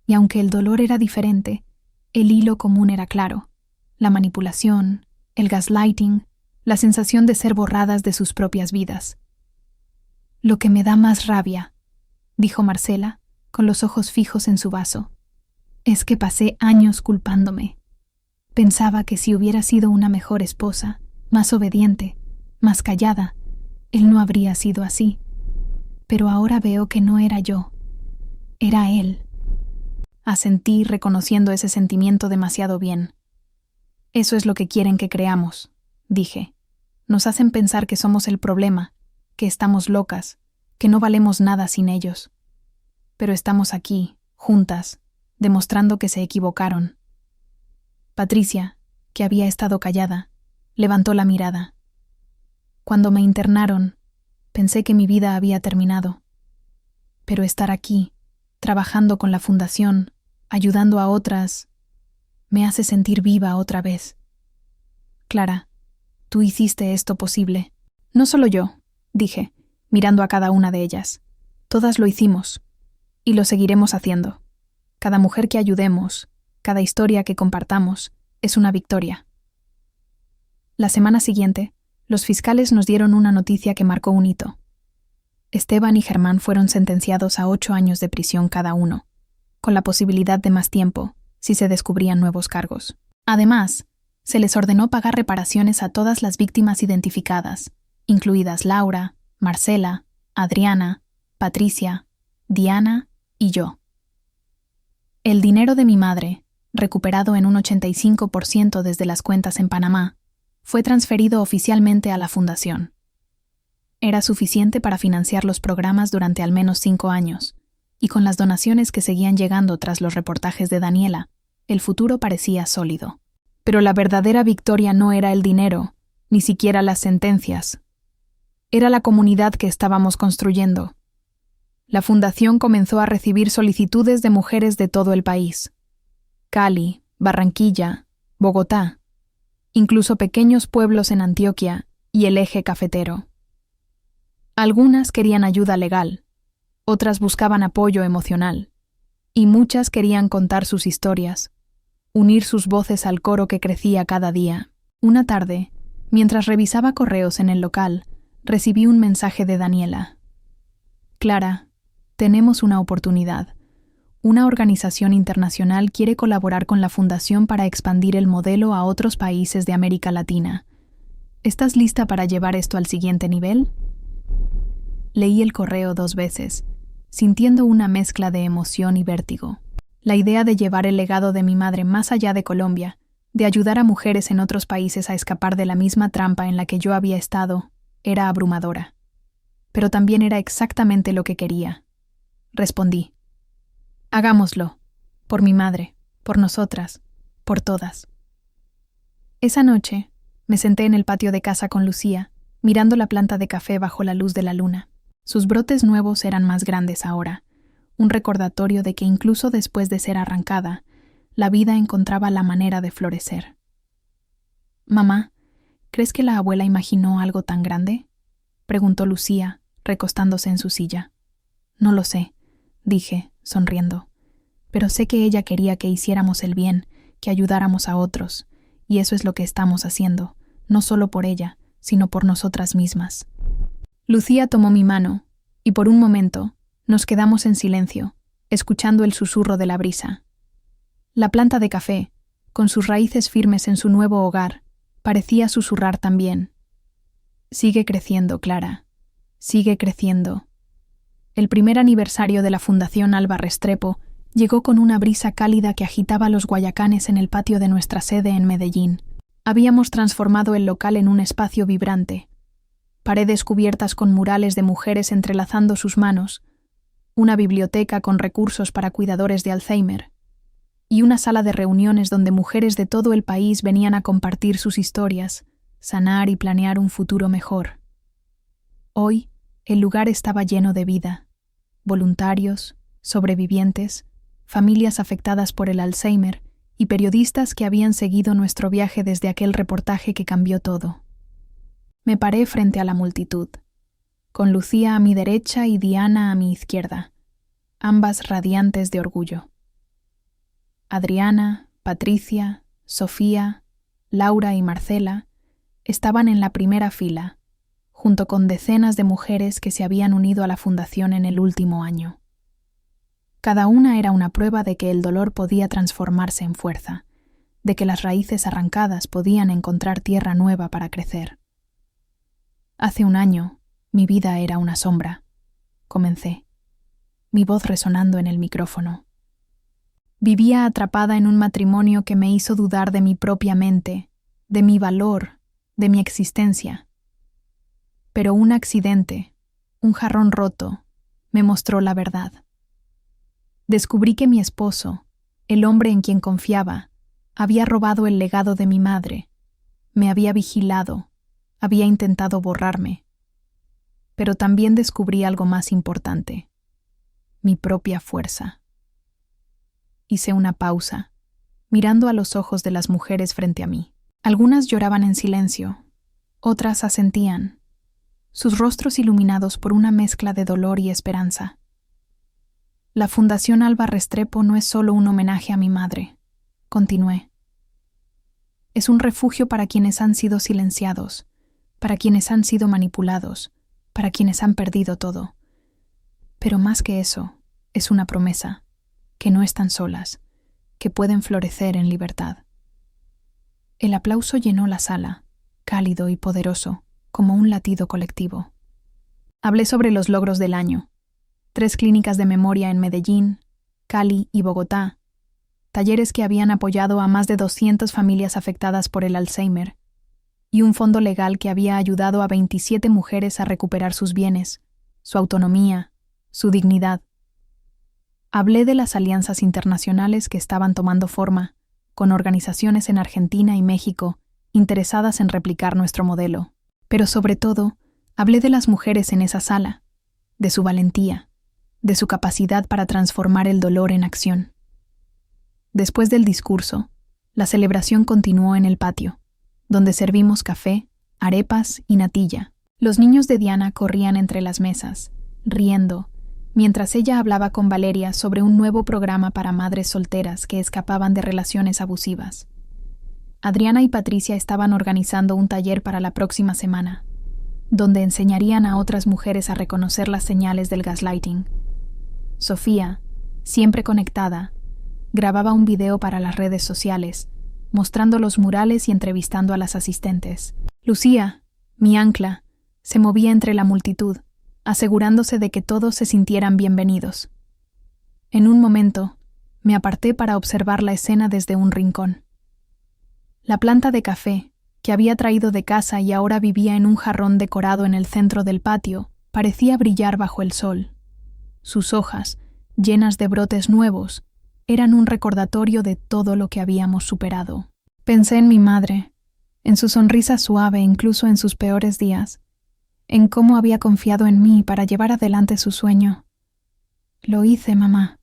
y aunque el dolor era diferente, el hilo común era claro: la manipulación, el gaslighting, la sensación de ser borradas de sus propias vidas. Lo que me da más rabia, dijo Marcela, con los ojos fijos en su vaso, es que pasé años culpándome. Pensaba que si hubiera sido una mejor esposa, más obediente, más callada, él no habría sido así. Pero ahora veo que no era yo, era él. Asentí reconociendo ese sentimiento demasiado bien. Eso es lo que quieren que creamos, dije. Nos hacen pensar que somos el problema, que estamos locas, que no valemos nada sin ellos. Pero estamos aquí, juntas, demostrando que se equivocaron. Patricia, que había estado callada, levantó la mirada. Cuando me internaron, pensé que mi vida había terminado. Pero estar aquí, trabajando con la fundación, ayudando a otras, me hace sentir viva otra vez. Clara, tú hiciste esto posible. No solo yo, dije, mirando a cada una de ellas. Todas lo hicimos, y lo seguiremos haciendo. Cada mujer que ayudemos, cada historia que compartamos, es una victoria. La semana siguiente, los fiscales nos dieron una noticia que marcó un hito. Esteban y Germán fueron sentenciados a 8 años de prisión cada uno, con la posibilidad de más tiempo, si se descubrían nuevos cargos. Además, se les ordenó pagar reparaciones a todas las víctimas identificadas, incluidas Laura, Marcela, Adriana, Patricia, Diana y yo. El dinero de mi madre, recuperado en un 85% desde las cuentas en Panamá, fue transferido oficialmente a la fundación. Era suficiente para financiar los programas durante al menos 5 años, y con las donaciones que seguían llegando tras los reportajes de Daniela, el futuro parecía sólido. Pero la verdadera victoria no era el dinero, ni siquiera las sentencias. Era la comunidad que estábamos construyendo. La fundación comenzó a recibir solicitudes de mujeres de todo el país. Cali, Barranquilla, Bogotá, incluso pequeños pueblos en Antioquia y el eje cafetero. Algunas querían ayuda legal, otras buscaban apoyo emocional, y muchas querían contar sus historias, unir sus voces al coro que crecía cada día. Una tarde, mientras revisaba correos en el local, recibí un mensaje de Daniela. Clara, tenemos una oportunidad. Una organización internacional quiere colaborar con la Fundación para expandir el modelo a otros países de América Latina. ¿Estás lista para llevar esto al siguiente nivel? Leí el correo 2 veces, sintiendo una mezcla de emoción y vértigo. La idea de llevar el legado de mi madre más allá de Colombia, de ayudar a mujeres en otros países a escapar de la misma trampa en la que yo había estado, era abrumadora. Pero también era exactamente lo que quería. Respondí. Hagámoslo. Por mi madre, por nosotras, por todas. Esa noche, me senté en el patio de casa con Lucía, mirando la planta de café bajo la luz de la luna. Sus brotes nuevos eran más grandes ahora, un recordatorio de que incluso después de ser arrancada, la vida encontraba la manera de florecer. «Mamá, ¿crees que la abuela imaginó algo tan grande?», preguntó Lucía, recostándose en su silla. «No lo sé», dije, sonriendo, «pero sé que ella quería que hiciéramos el bien, que ayudáramos a otros, y eso es lo que estamos haciendo, no solo por ella, sino por nosotras mismas». Lucía tomó mi mano, y por un momento nos quedamos en silencio, escuchando el susurro de la brisa. La planta de café, con sus raíces firmes en su nuevo hogar, parecía susurrar también. «Sigue creciendo, Clara. Sigue creciendo». El primer aniversario de la Fundación Alba Restrepo llegó con una brisa cálida que agitaba los guayacanes en el patio de nuestra sede en Medellín. Habíamos transformado el local en un espacio vibrante. Paredes cubiertas con murales de mujeres entrelazando sus manos, una biblioteca con recursos para cuidadores de Alzheimer, y una sala de reuniones donde mujeres de todo el país venían a compartir sus historias, sanar y planear un futuro mejor. Hoy, el lugar estaba lleno de vida. Voluntarios, sobrevivientes, familias afectadas por el Alzheimer y periodistas que habían seguido nuestro viaje desde aquel reportaje que cambió todo. Me paré frente a la multitud, con Lucía a mi derecha y Diana a mi izquierda, ambas radiantes de orgullo. Adriana, Patricia, Sofía, Laura y Marcela estaban en la primera fila, junto con decenas de mujeres que se habían unido a la fundación en el último año. Cada una era una prueba de que el dolor podía transformarse en fuerza, de que las raíces arrancadas podían encontrar tierra nueva para crecer. Hace un año, mi vida era una sombra, comencé, mi voz resonando en el micrófono. Vivía atrapada en un matrimonio que me hizo dudar de mi propia mente, de mi valor, de mi existencia. Pero un accidente, un jarrón roto, me mostró la verdad. Descubrí que mi esposo, el hombre en quien confiaba, había robado el legado de mi madre, me había vigilado, había intentado borrarme. Pero también descubrí algo más importante, mi propia fuerza. Hice una pausa, mirando a los ojos de las mujeres frente a mí. Algunas lloraban en silencio, otras asentían, sus rostros iluminados por una mezcla de dolor y esperanza. La Fundación Alba Restrepo no es solo un homenaje a mi madre, continué. Es un refugio para quienes han sido silenciados, para quienes han sido manipulados, para quienes han perdido todo. Pero más que eso, es una promesa, que no están solas, que pueden florecer en libertad. El aplauso llenó la sala, cálido y poderoso, como un latido colectivo. Hablé sobre los logros del año: 3 clínicas de memoria en Medellín, Cali y Bogotá, talleres que habían apoyado a más de 200 familias afectadas por el Alzheimer, y un fondo legal que había ayudado a 27 mujeres a recuperar sus bienes, su autonomía, su dignidad. Hablé de las alianzas internacionales que estaban tomando forma, con organizaciones en Argentina y México interesadas en replicar nuestro modelo. Pero sobre todo, hablé de las mujeres en esa sala, de su valentía, de su capacidad para transformar el dolor en acción. Después del discurso, La celebración continuó en el patio, donde servimos café, arepas y natilla. Los niños de Diana corrían entre las mesas, riendo, mientras ella hablaba con Valeria sobre un nuevo programa para madres solteras que escapaban de relaciones abusivas. Adriana y Patricia estaban organizando un taller para la próxima semana, donde enseñarían a otras mujeres a reconocer las señales del gaslighting. Sofía, siempre conectada, grababa un video para las redes sociales, mostrando los murales y entrevistando a las asistentes. Lucía, mi ancla, se movía entre la multitud, asegurándose de que todos se sintieran bienvenidos. En un momento, me aparté para observar la escena desde un rincón. La planta de café, que había traído de casa y ahora vivía en un jarrón decorado en el centro del patio, parecía brillar bajo el sol. Sus hojas, llenas de brotes nuevos, eran un recordatorio de todo lo que habíamos superado. Pensé en mi madre, en su sonrisa suave incluso en sus peores días, en cómo había confiado en mí para llevar adelante su sueño. «Lo hice, mamá»,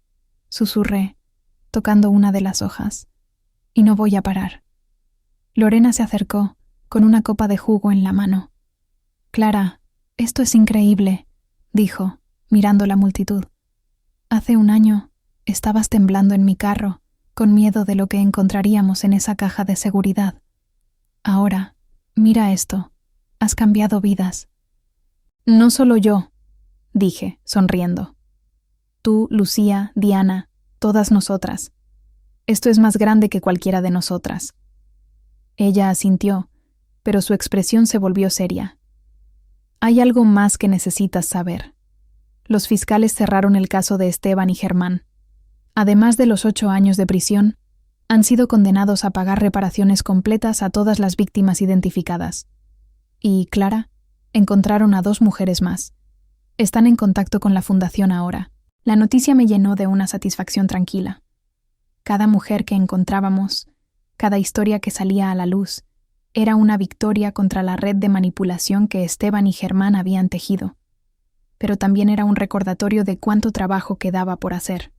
susurré, tocando una de las hojas, «y no voy a parar». Lorena se acercó, con una copa de jugo en la mano. «Clara, esto es increíble», dijo, mirando la multitud. «Hace un año estabas temblando en mi carro, con miedo de lo que encontraríamos en esa caja de seguridad. Ahora, mira esto, has cambiado vidas». «No solo yo», dije, sonriendo. «Tú, Lucía, Diana, todas nosotras. Esto es más grande que cualquiera de nosotras». Ella asintió, pero su expresión se volvió seria. «Hay algo más que necesitas saber. Los fiscales cerraron el caso de Esteban y Germán. Además de los 8 años de prisión, han sido condenados a pagar reparaciones completas a todas las víctimas identificadas. Y, Clara, encontraron a 2 mujeres más. Están en contacto con la fundación ahora». La noticia me llenó de una satisfacción tranquila. Cada mujer que encontrábamos, cada historia que salía a la luz, era una victoria contra la red de manipulación que Esteban y Germán habían tejido. Pero también era un recordatorio de cuánto trabajo quedaba por hacer.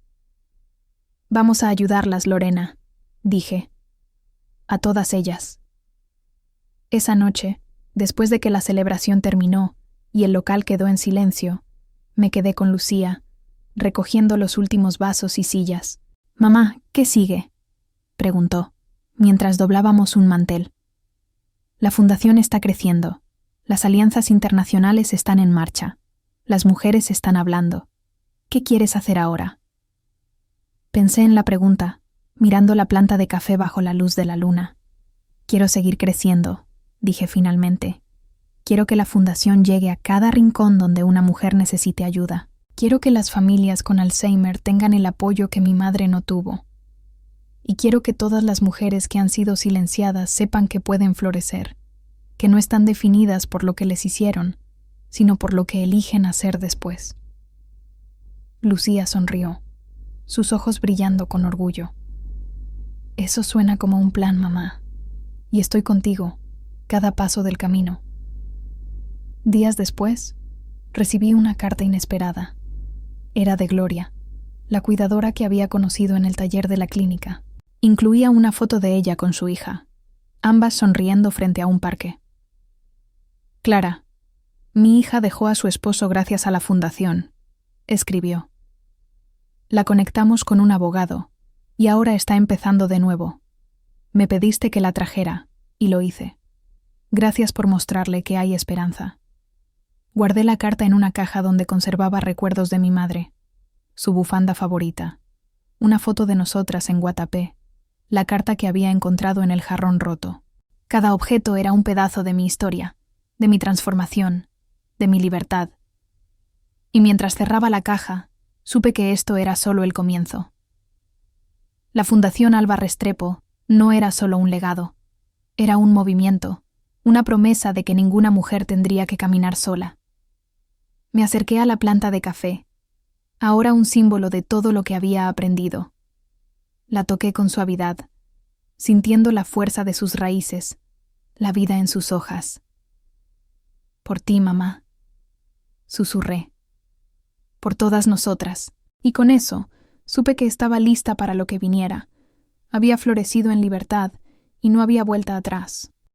«Vamos a ayudarlas, Lorena», dije. «A todas ellas». Esa noche, después de que la celebración terminó y el local quedó en silencio, me quedé con Lucía, recogiendo los últimos vasos y sillas. «Mamá, ¿qué sigue?», preguntó, mientras doblábamos un mantel. «La fundación está creciendo. Las alianzas internacionales están en marcha. Las mujeres están hablando. ¿Qué quieres hacer ahora?». Pensé en la pregunta, mirando la planta de café bajo la luz de la luna. «Quiero seguir creciendo», dije finalmente. «Quiero que la fundación llegue a cada rincón donde una mujer necesite ayuda. Quiero que las familias con Alzheimer tengan el apoyo que mi madre no tuvo. Y quiero que todas las mujeres que han sido silenciadas sepan que pueden florecer, que no están definidas por lo que les hicieron, sino por lo que eligen hacer después». Lucía sonrió, sus ojos brillando con orgullo. «Eso suena como un plan, mamá. Y estoy contigo, cada paso del camino». Días después, recibí una carta inesperada. Era de Gloria, la cuidadora que había conocido en el taller de la clínica. Incluía una foto de ella con su hija, ambas sonriendo frente a un parque. «Clara, mi hija dejó a su esposo gracias a la fundación», escribió. «La conectamos con un abogado, y ahora está empezando de nuevo. Me pediste que la trajera, y lo hice. Gracias por mostrarle que hay esperanza». Guardé la carta en una caja donde conservaba recuerdos de mi madre, su bufanda favorita, una foto de nosotras en Guatapé, la carta que había encontrado en el jarrón roto. Cada objeto era un pedazo de mi historia, de mi transformación, de mi libertad. Y mientras cerraba la caja, supe que esto era solo el comienzo. La Fundación Alba Restrepo no era solo un legado, era un movimiento, una promesa de que ninguna mujer tendría que caminar sola. Me acerqué a la planta de café, ahora un símbolo de todo lo que había aprendido. La toqué con suavidad, sintiendo la fuerza de sus raíces, la vida en sus hojas. «Por ti, mamá», susurré. «Por todas nosotras». Y con eso, supe que estaba lista para lo que viniera, Había florecido en libertad y no había vuelta atrás.